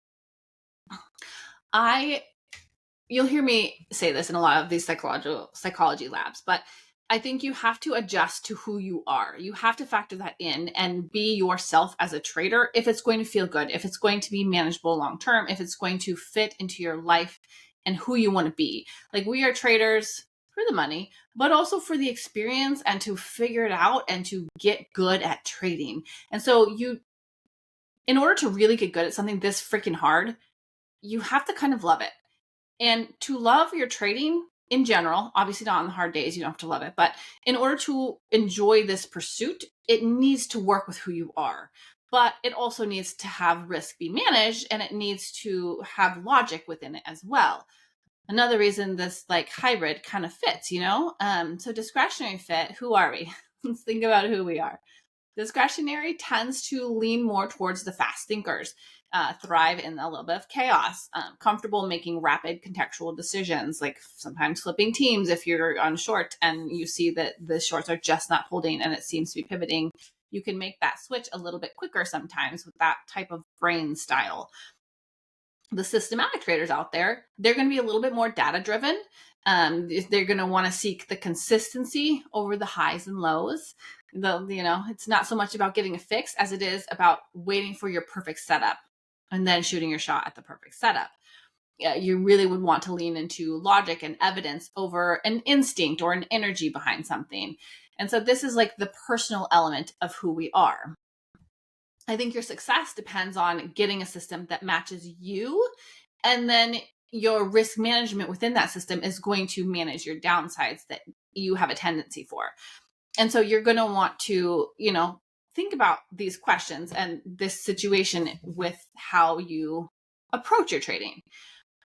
You'll hear me say this in a lot of these psychology labs, but I think you have to adjust to who you are. You have to factor that in and be yourself as a trader if it's going to feel good, if it's going to be manageable long term, if it's going to fit into your life and who you want to be. Like, we are traders for the money, but also for the experience and to figure it out and to get good at trading. And so in order to really get good at something this freaking hard, you have to kind of love it. And to love your trading in general, obviously not on the hard days, you don't have to love it, but in order to enjoy this pursuit, it needs to work with who you are. But it also needs to have risk be managed, and it needs to have logic within it as well. Another reason this like hybrid kind of fits, so discretionary fit, who are we? Let's think about who we are. Discretionary tends to lean more towards the fast thinkers, thrive in a little bit of chaos, comfortable making rapid contextual decisions, like sometimes flipping teams if you're on short and you see that the shorts are just not holding and it seems to be pivoting. You can make that switch a little bit quicker sometimes with that type of brain style. The systematic traders out there, they're going to be a little bit more data driven. They're going to want to seek the consistency over the highs and lows. It's not so much about getting a fix as it is about waiting for your perfect setup and then shooting your shot at the perfect setup. Yeah, you really would want to lean into logic and evidence over an instinct or an energy behind something. And so this is like the personal element of who we are. I think your success depends on getting a system that matches you, and then your risk management within that system is going to manage your downsides that you have a tendency for. And so you're going to want to, think about these questions and this situation with how you approach your trading.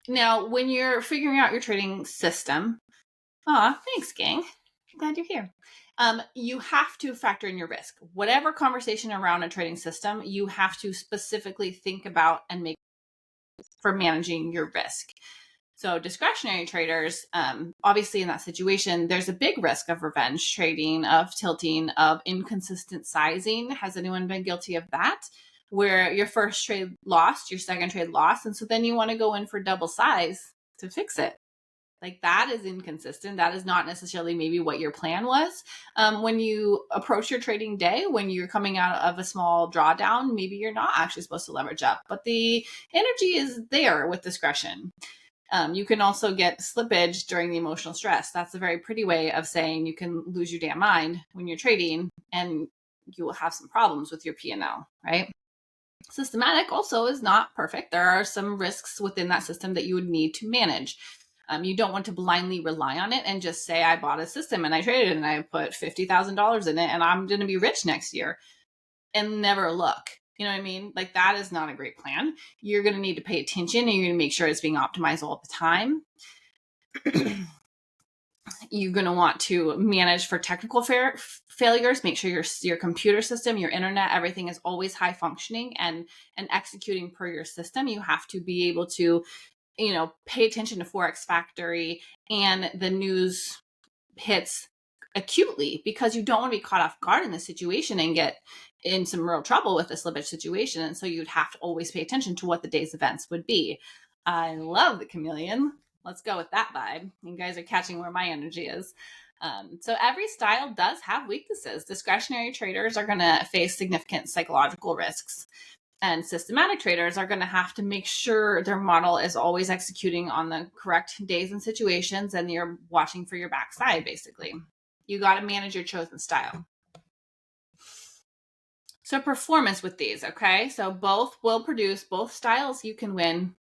Now, when you're figuring out your trading system, thanks, gang. Glad you're here. You have to factor in your risk. Whatever conversation around a trading system, you have to specifically think about and make for managing your risk. So discretionary traders, obviously in that situation, there's a big risk of revenge trading, of tilting, of inconsistent sizing. Has anyone been guilty of that? Where your first trade lost, your second trade lost. And so then you want to go in for double size to fix it. Like, that is inconsistent. That is not necessarily maybe what your plan was. When you approach your trading day, when you're coming out of a small drawdown, maybe you're not actually supposed to leverage up, but the energy is there with discretion. You can also get slippage during the emotional stress. That's a very pretty way of saying you can lose your damn mind when you're trading and you will have some problems with your P&L, right? Systematic also is not perfect. There are some risks within that system that you would need to manage. You don't want to blindly rely on it and just say, I bought a system and I traded it and I put $50,000 in it and I'm going to be rich next year, and never look. You know what I mean? Like, that is not a great plan. You're going to need to pay attention and you're going to make sure it's being optimized all the time. You're going to want to manage for technical failures. Make sure your computer system, your internet, everything is always high functioning and executing per your system. You have to be able to pay attention to Forex Factory and the news hits acutely, because you don't want to be caught off guard in this situation and get in some real trouble with the slippage situation. And so you'd have to always pay attention to what the day's events would be. I love the chameleon. Let's go with that vibe. You guys are catching where my energy is. So every style does have weaknesses. Discretionary traders are going to face significant psychological risks, and systematic traders are going to have to make sure their model is always executing on the correct days and situations, and you're watching for your backside, basically. You got to manage your chosen style. So performance with these, okay? So both will produce, both styles you can win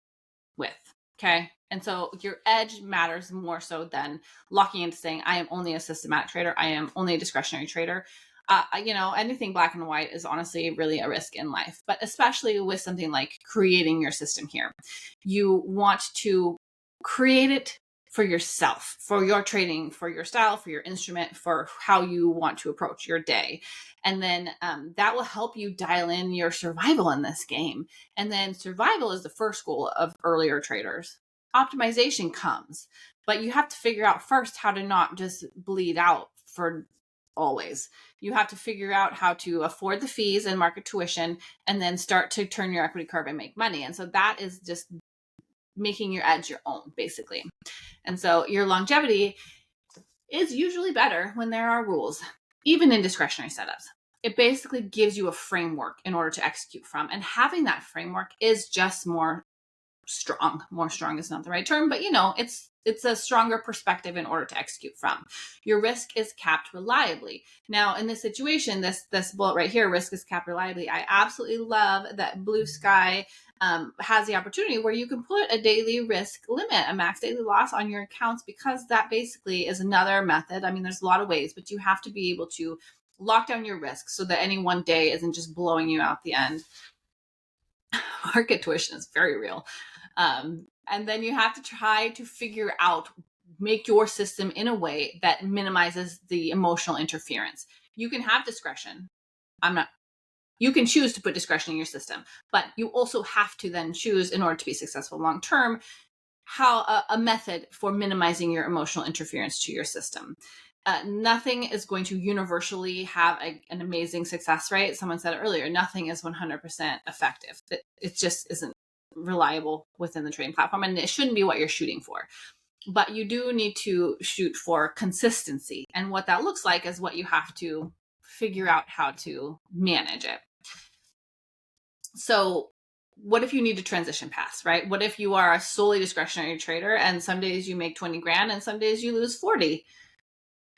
with, okay? And so your edge matters more so than locking into saying, I am only a systematic trader, I am only a discretionary trader. Anything black and white is honestly really a risk in life, but especially with something like creating your system here. You want to create it for yourself, for your trading, for your style, for your instrument, for how you want to approach your day. And then that will help you dial in your survival in this game. And then survival is the first goal of earlier traders. Optimization comes, but you have to figure out first how to not just bleed out for always. You have to figure out how to afford the fees and market tuition, and then start to turn your equity curve and make money. And so that is just making your edge your own, basically. And so your longevity is usually better when there are rules, even in discretionary setups. It basically gives you a framework in order to execute from. And having that framework is just more strong. More strong is not the right term, but it's a stronger perspective in order to execute from. Your risk is capped reliably. Now, in this situation, this bullet right here, risk is capped reliably, I absolutely love that Blue Sky has the opportunity where you can put a daily risk limit, a max daily loss on your accounts, because that basically is another method. I mean, there's a lot of ways, but you have to be able to lock down your risk so that any one day isn't just blowing you out the end. Market tuition is very real. And then you have to try to figure out, make your system in a way that minimizes the emotional interference. You can have discretion. You can choose to put discretion in your system, but you also have to then choose, in order to be successful long-term, how a method for minimizing your emotional interference to your system. Nothing is going to universally have an amazing success rate. Someone said it earlier, nothing is 100% effective. It just isn't reliable within the trading platform, and it shouldn't be what you're shooting for. But you do need to shoot for consistency. And what that looks like is what you have to figure out how to manage it. So what if you need to transition paths, right? What if you are a solely discretionary trader and some days you make 20 grand and some days you lose 40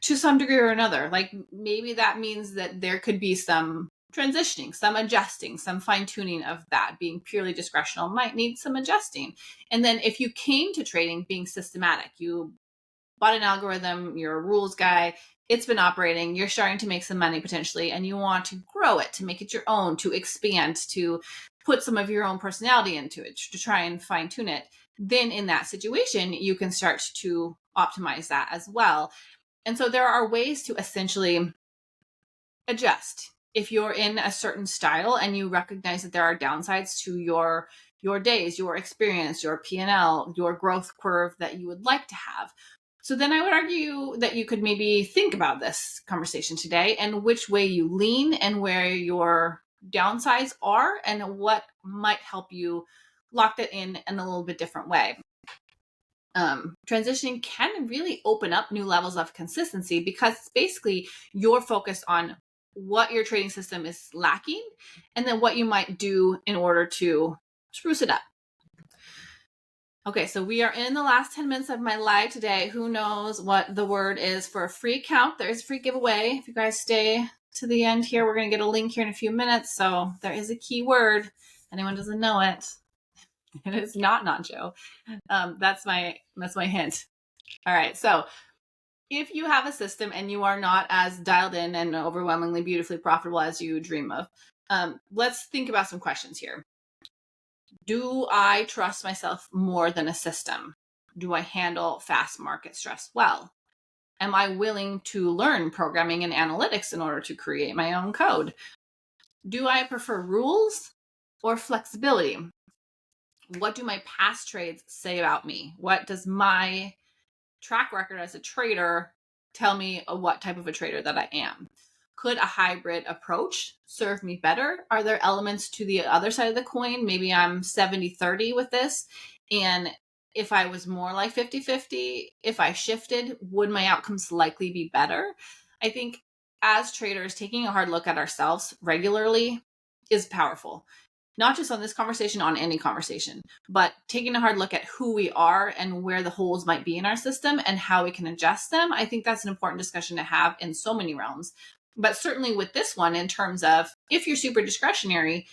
to some degree or another? Like, maybe that means that there could be some transitioning, some adjusting, some fine tuning of that. Being purely discretional might need some adjusting. And then if you came to trading being systematic, you bought an algorithm, you're a rules guy, it's been operating, you're starting to make some money potentially, and you want to grow it, to make it your own, to expand, to put some of your own personality into it, to try and fine tune it, then in that situation, you can start to optimize that as well. And so there are ways to essentially adjust. If you're in a certain style and you recognize that there are downsides to your days, your experience, your P&L, your growth curve that you would like to have. So then I would argue that you could maybe think about this conversation today and which way you lean and where your downsides are and what might help you lock that in a little bit different way. Transitioning can really open up new levels of consistency, because it's basically you're focused on what your trading system is lacking and then what you might do in order to spruce it up. Okay, so we are in the last 10 minutes of my live today. Who knows what the word is for a free account? There's a free giveaway. If you guys stay to the end here, we're going to get a link here in a few minutes. So there is a key word. Anyone doesn't know it, it is not nacho. That's my hint. All right. So if you have a system and you are not as dialed in and overwhelmingly beautifully profitable as you dream of, let's think about some questions here. Do I trust myself more than a system? Do I handle fast market stress well? Am I willing to learn programming and analytics in order to create my own code? Do I prefer rules or flexibility? What do my past trades say about me? What does my track record as a trader tell me what type of a trader that I am? Could a hybrid approach serve me better? Are there elements to the other side of the coin? Maybe I'm 70-30 with this, and if I was more like 50-50, if I shifted, would my outcomes likely be better? I think as traders, taking a hard look at ourselves regularly is powerful. Not just on this conversation, on any conversation, but taking a hard look at who we are and where the holes might be in our system and how we can adjust them. I think that's an important discussion to have in so many realms. But certainly with this one, in terms of if you're super discretionary,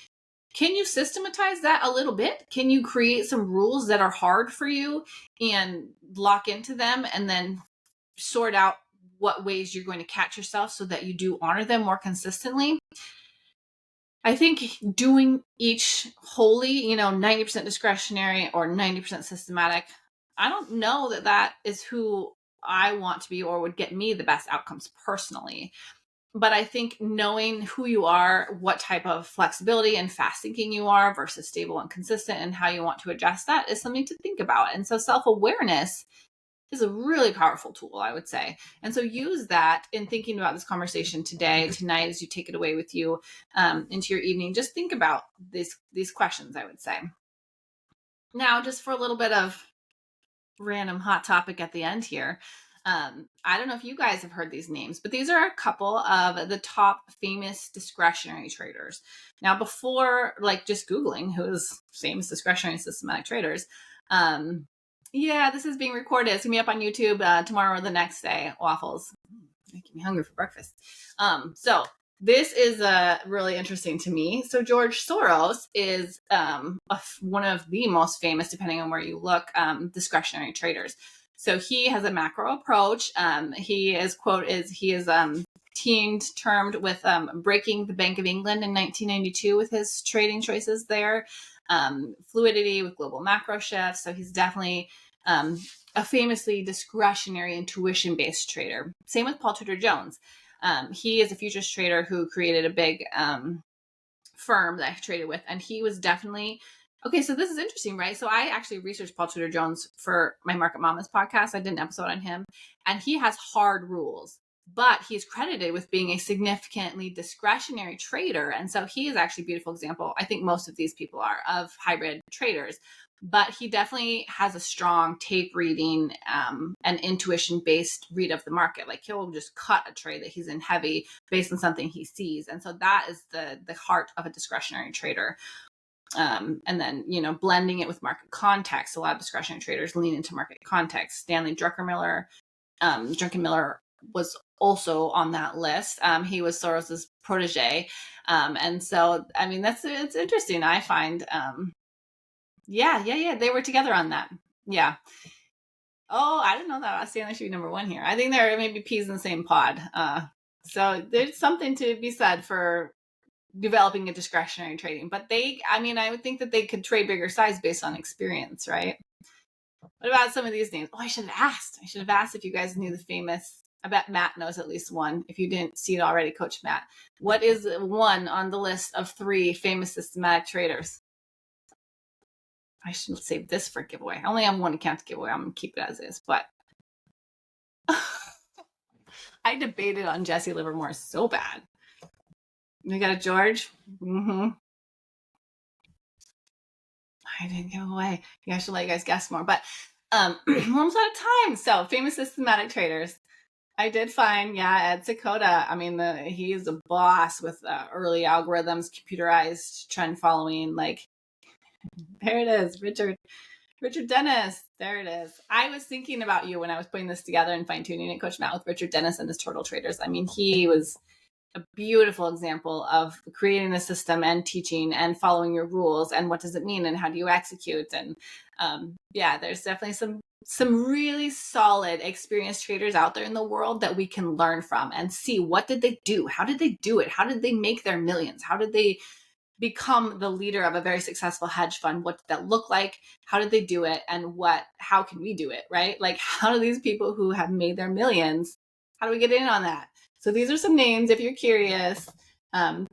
can you systematize that a little bit? Can you create some rules that are hard for you and lock into them and then sort out what ways you're going to catch yourself so that you do honor them more consistently? I think doing each wholly, 90% discretionary or 90% systematic, I don't know that that is who I want to be or would get me the best outcomes personally. But I think knowing who you are, what type of flexibility and fast thinking you are versus stable and consistent, and how you want to adjust that is something to think about. And so self-awareness is a really powerful tool, I would say. And so use that in thinking about this conversation today, tonight, as you take it away with you into your evening. Just think about these questions, I would say. Now, just for a little bit of random hot topic at the end here. I don't know if you guys have heard these names, but these are a couple of the top famous discretionary traders. Now, before just Googling who's famous discretionary systematic traders, this is being recorded. It's gonna be up on YouTube tomorrow or the next day. Waffles making me hungry for breakfast. So this is really interesting to me. So George Soros is one of the most famous, depending on where you look, discretionary traders. So he has a macro approach. He is termed with breaking the Bank of England in 1992 with his trading choices there. Fluidity with global macro shifts. So he's definitely a famously discretionary intuition-based trader. Same with Paul Tudor Jones. He is a futures trader who created a big firm that I traded with, and he was definitely okay. So this is interesting, right? So I actually researched Paul Tudor Jones for my Market Mamas podcast. I did an episode on him, and he has hard rules, but he's credited with being a significantly discretionary trader. And so he is actually a beautiful example. I think most of these people are of hybrid traders, but he definitely has a strong tape reading and intuition based read of the market. Like he'll just cut a trade that he's in heavy based on something he sees. And so that is the heart of a discretionary trader. And then, blending it with market context. A lot of discretionary traders lean into market context. Stanley Druckenmiller was also on that list. He was Soros's protege. And so, it's interesting. I find, they were together on that. Yeah. Oh, I didn't know that. Stanley should be number one here. I think there may be peas in the same pod. So there's something to be said for developing a discretionary trading, but I would think that they could trade bigger size based on experience, right? What about some of these names? Oh, I should have asked if you guys knew the famous, I bet Matt knows at least one. If you didn't see it already, Coach Matt, what is one on the list of 3 famous systematic traders? I should save this for a giveaway. I only have one account to give away. I'm going to keep it as is, but I debated on Jesse Livermore so bad. You got it, George? Mm-hmm. I didn't give away. I should let you guys guess more, but we're almost out of time. So famous systematic traders. I did find, Ed Seykota. He's a boss with early algorithms, computerized trend following. There it is, Richard Dennis. There it is. I was thinking about you when I was putting this together and fine tuning it, Coach Matt, with Richard Dennis and his turtle traders. He was a beautiful example of creating a system and teaching and following your rules and what does it mean and how do you execute. And there's definitely some really solid experienced traders out there in the world that we can learn from and see what did they do? How did they do it? How did they make their millions? How did they become the leader of a very successful hedge fund? What did that look like? How did they do it? And how can we do it? Right? How do these people who have made their millions, how do we get in on that? So these are some names if you're curious to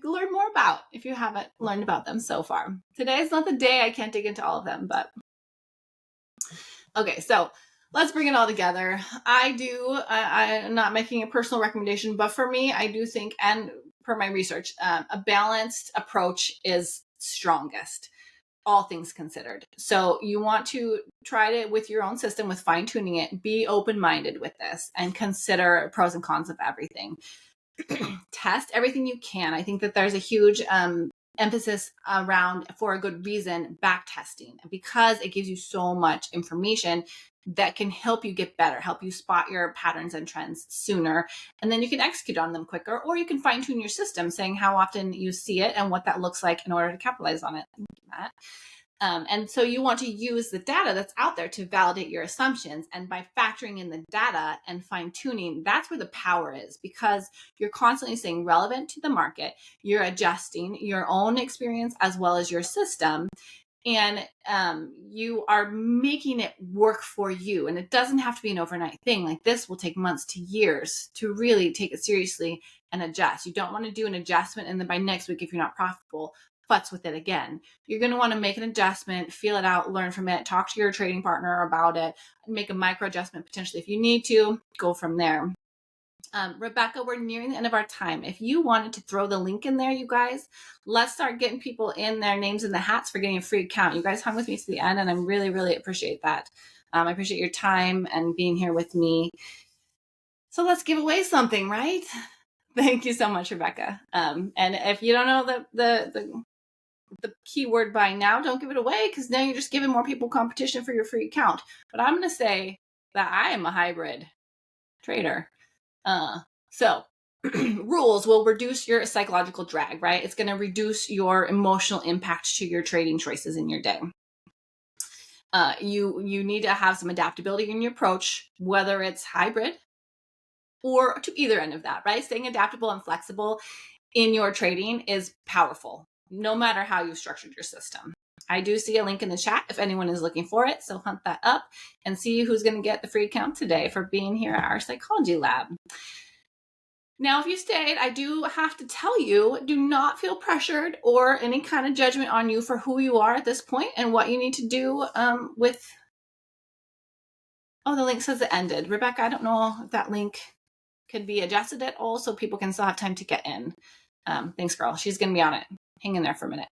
learn more about if you haven't learned about them so far. Today is not the day. I can't dig into all of them, but okay. So let's bring it all together. I'm not making a personal recommendation, but for me, I do think, and per my research, a balanced approach is strongest. all things considered. So you want to try it with your own system, with fine tuning it, be open-minded with this, and consider pros and cons of everything. Test everything you can. I think that there's a huge emphasis around, for a good reason, back testing, because it gives you so much information that can help you get better, help you spot your patterns and trends sooner, and then you can execute on them quicker, or you can fine tune your system, saying how often you see it and what that looks like in order to capitalize on it. And so you want to use the data that's out there to validate your assumptions. And by factoring in the data and fine tuning, that's where the power is, because you're constantly staying relevant to the market. You're adjusting your own experience as well as your system. And you are making it work for you. And it doesn't have to be an overnight thing. Like, this will take months to years to really take it seriously and adjust. You don't want to do an adjustment and then by next week, if you're not profitable, futz with it again. You're going to want to make an adjustment, feel it out, learn from it, talk to your trading partner about it, make a micro adjustment potentially if you need to, go from there. Rebecca, we're nearing the end of our time. If you wanted to throw the link in there, you guys, let's start getting people in their names in the hats for getting a free account. You guys hung with me to the end, and I really, really appreciate that. I appreciate your time and being here with me. So let's give away something, right? Thank you so much, Rebecca. And if you don't know the keyword by now, don't give it away, because now you're just giving more people competition for your free account. But I'm going to say that I am a hybrid trader. So rules will reduce your psychological drag, right? It's going to reduce your emotional impact to your trading choices in your day. You need to have some adaptability in your approach, whether it's hybrid or to either end of that, right? Staying adaptable and flexible in your trading is powerful, no matter how you've structured your system. I do see a link in the chat if anyone is looking for it. So hunt that up and see who's going to get the free account today for being here at our psychology lab. Now, if you stayed, I do have to tell you, do not feel pressured or any kind of judgment on you for who you are at this point and what you need to do with... Oh, the link says it ended. Rebecca, I don't know if that link could be adjusted at all so people can still have time to get in. Thanks, girl. She's going to be on it. Hang in there for a minute.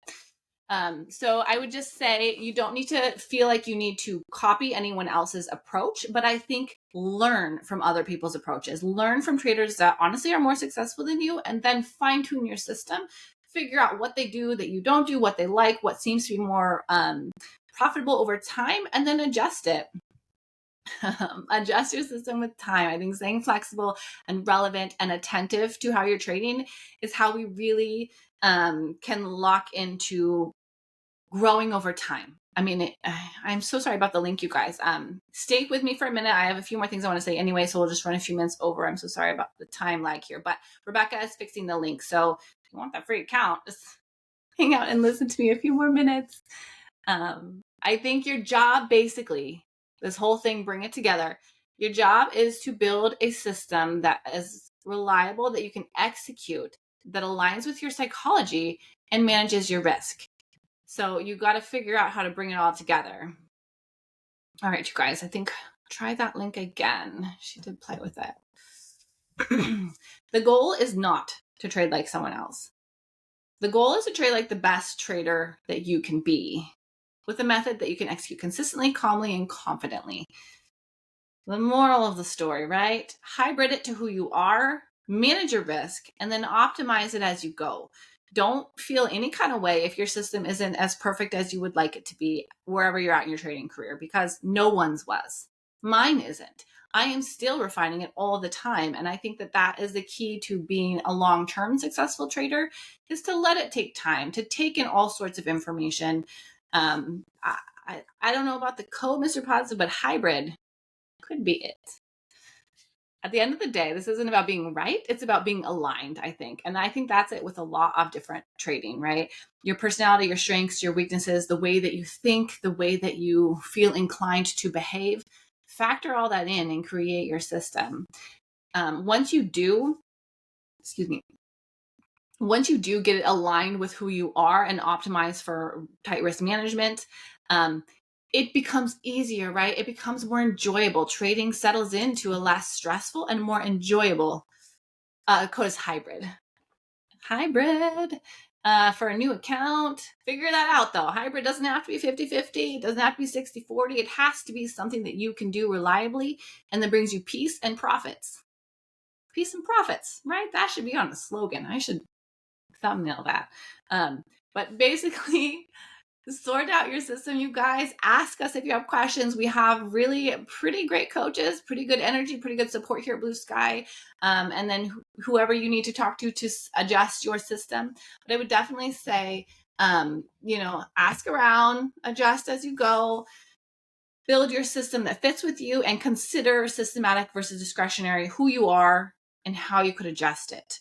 So I would just say you don't need to feel like you need to copy anyone else's approach, but I think learn from other people's approaches. Learn from traders that honestly are more successful than you, and then fine tune your system. Figure out what they do that you don't do, what they like, what seems to be more profitable over time, and then adjust it. Adjust your system with time. I think staying flexible and relevant and attentive to how you're trading is how we really can lock into growing over time. I mean, I'm so sorry about the link, you guys. Stay with me for a minute. I have a few more things I want to say anyway, so we'll just run a few minutes over. I'm so sorry about the time lag here, but Rebecca is fixing the link. So if you want that free account, just hang out and listen to me a few more minutes. I think your job, basically, this whole thing, bring it together. Your job is to build a system that is reliable, that you can execute, that aligns with your psychology and manages your risk. So you got to figure out how to bring it all together. All right, you guys, I think try that link again. She did play with it. The goal is not to trade like someone else. The goal is to trade like the best trader that you can be, with a method that you can execute consistently, calmly, and confidently. The moral of the story, right? Hybrid it to who you are, manage your risk, and then optimize it as you go. Don't feel any kind of way if your system isn't as perfect as you would like it to be wherever you're at in your trading career, because no one's was. Mine isn't. I am still refining it all the time. And I think that that is the key to being a long-term successful trader, is to let it take time, to take in all sorts of information. I don't know about the code, Mr. Positive, but hybrid could be it. At the end of the day, this isn't about being right. It's about being aligned, I think. And I think that's it with a lot of different trading, right? Your personality, your strengths, your weaknesses, the way that you think, the way that you feel inclined to behave. Factor all that in and create your system. Once you do get it aligned with who you are and optimize for tight risk management, it becomes easier, right? It becomes more enjoyable. Trading settles into a less stressful and more enjoyable code is hybrid. Hybrid. For a new account, figure that out though. Hybrid doesn't have to be 50-50. It doesn't have to be 60-40. It has to be something that you can do reliably and that brings you peace and profits. Peace and profits, right? That should be on a slogan. I should thumbnail that. But basically, sort out your system, you guys. Ask us if you have questions. We have really pretty great coaches, pretty good energy, pretty good support here at Blue Sky. And then whoever you need to talk to adjust your system. But I would definitely say, ask around, adjust as you go, build your system that fits with you, and consider systematic versus discretionary, who you are and how you could adjust it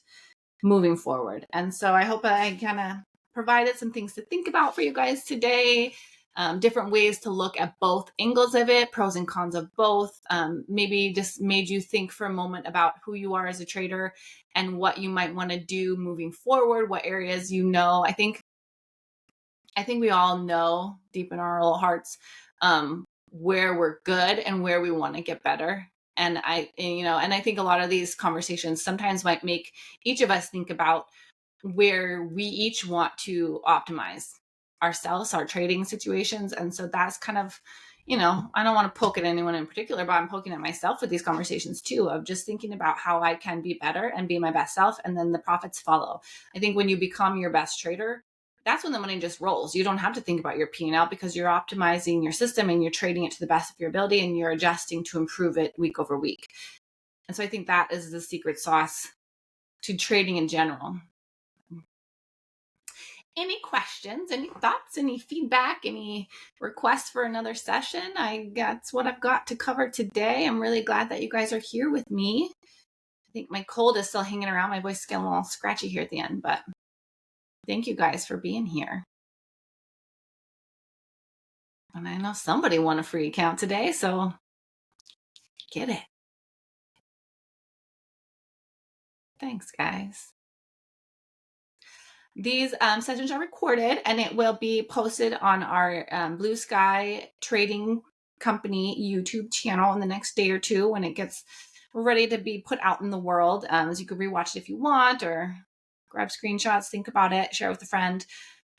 moving forward. And so I hope I kind of provided some things to think about for you guys today. Different ways to look at both angles of it, pros and cons of both. Maybe just made you think for a moment about who you are as a trader and what you might want to do moving forward, what areas I think we all know deep in our little hearts where we're good and where we want to get better. And I think a lot of these conversations sometimes might make each of us think about where we each want to optimize ourselves, our trading situations. And so that's kind of, I don't want to poke at anyone in particular, but I'm poking at myself with these conversations too, of just thinking about how I can be better and be my best self. And then the profits follow. I think when you become your best trader, that's when the money just rolls. You don't have to think about your P&L because you're optimizing your system and you're trading it to the best of your ability and you're adjusting to improve it week over week. And so I think that is the secret sauce to trading in general. Any questions, any thoughts, any feedback, any requests for another session? That's what I've got to cover today. I'm really glad that you guys are here with me. I think my cold is still hanging around. My voice is getting a little scratchy here at the end, but thank you guys for being here. And I know somebody won a free account today, so get it. Thanks, guys. These sessions are recorded and it will be posted on our Blue Sky Trading Company YouTube channel in the next day or two when it gets ready to be put out in the world. As you can rewatch it if you want or grab screenshots, think about it, share with a friend.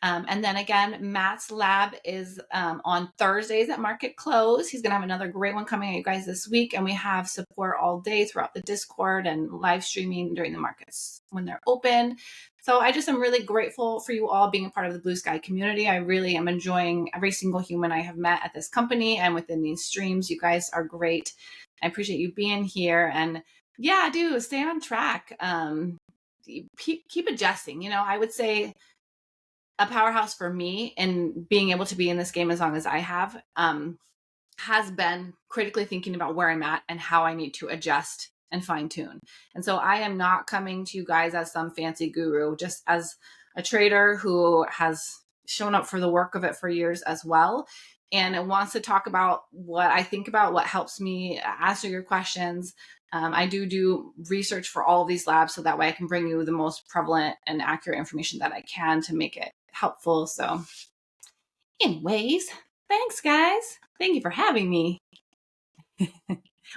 And then again, Matt's lab is on Thursdays at market close. He's going to have another great one coming at you guys this week. And we have support all day throughout the Discord and live streaming during the markets when they're open. So I just am really grateful for you all being a part of the Blue Sky community. I really am enjoying every single human I have met at this company and within these streams. You guys are great. I appreciate you being here. And yeah, do stay on track. Keep adjusting. I would say a powerhouse for me and being able to be in this game as long as I have has been critically thinking about where I'm at and how I need to adjust and fine tune. And so I am not coming to you guys as some fancy guru, just as a trader who has shown up for the work of it for years as well. And it wants to talk about what I think about, what helps me answer your questions. I do research for all of these labs so that way I can bring you the most prevalent and accurate information that I can to make it helpful. So anyways, thanks guys. Thank you for having me.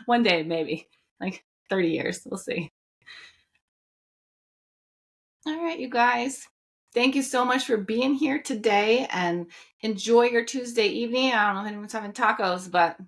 One day, maybe like 30 years. We'll see. All right, you guys. Thank you so much for being here today and enjoy your Tuesday evening. I don't know if anyone's having tacos, but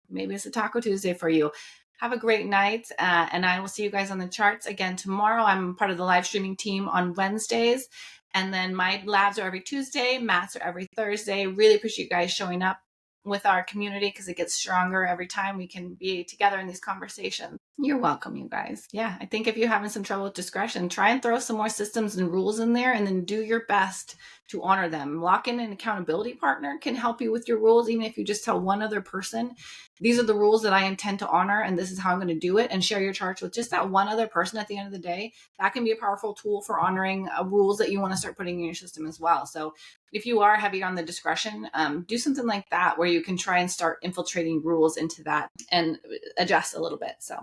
maybe it's a Taco Tuesday for you. Have a great night, and I will see you guys on the charts again tomorrow. I'm part of the live streaming team on Wednesdays, and then my labs are every Tuesday. Matt's are every Thursday. Really appreciate you guys showing up with our community because it gets stronger every time we can be together in these conversations. You're welcome, you guys. Yeah, I think if you're having some trouble with discretion, try and throw some more systems and rules in there and then do your best to honor them. Lock in an accountability partner can help you with your rules, even if you just tell one other person, these are the rules that I intend to honor and this is how I'm going to do it, and share your charts with just that one other person at the end of the day. That can be a powerful tool for honoring rules that you want to start putting in your system as well. So if you are heavy on the discretion, do something like that where you can try and start infiltrating rules into that and adjust a little bit. So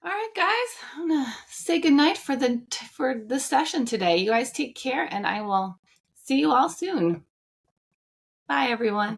all right, guys, I'm gonna say goodnight for the session today. You guys take care, and I will see you all soon. Bye, everyone.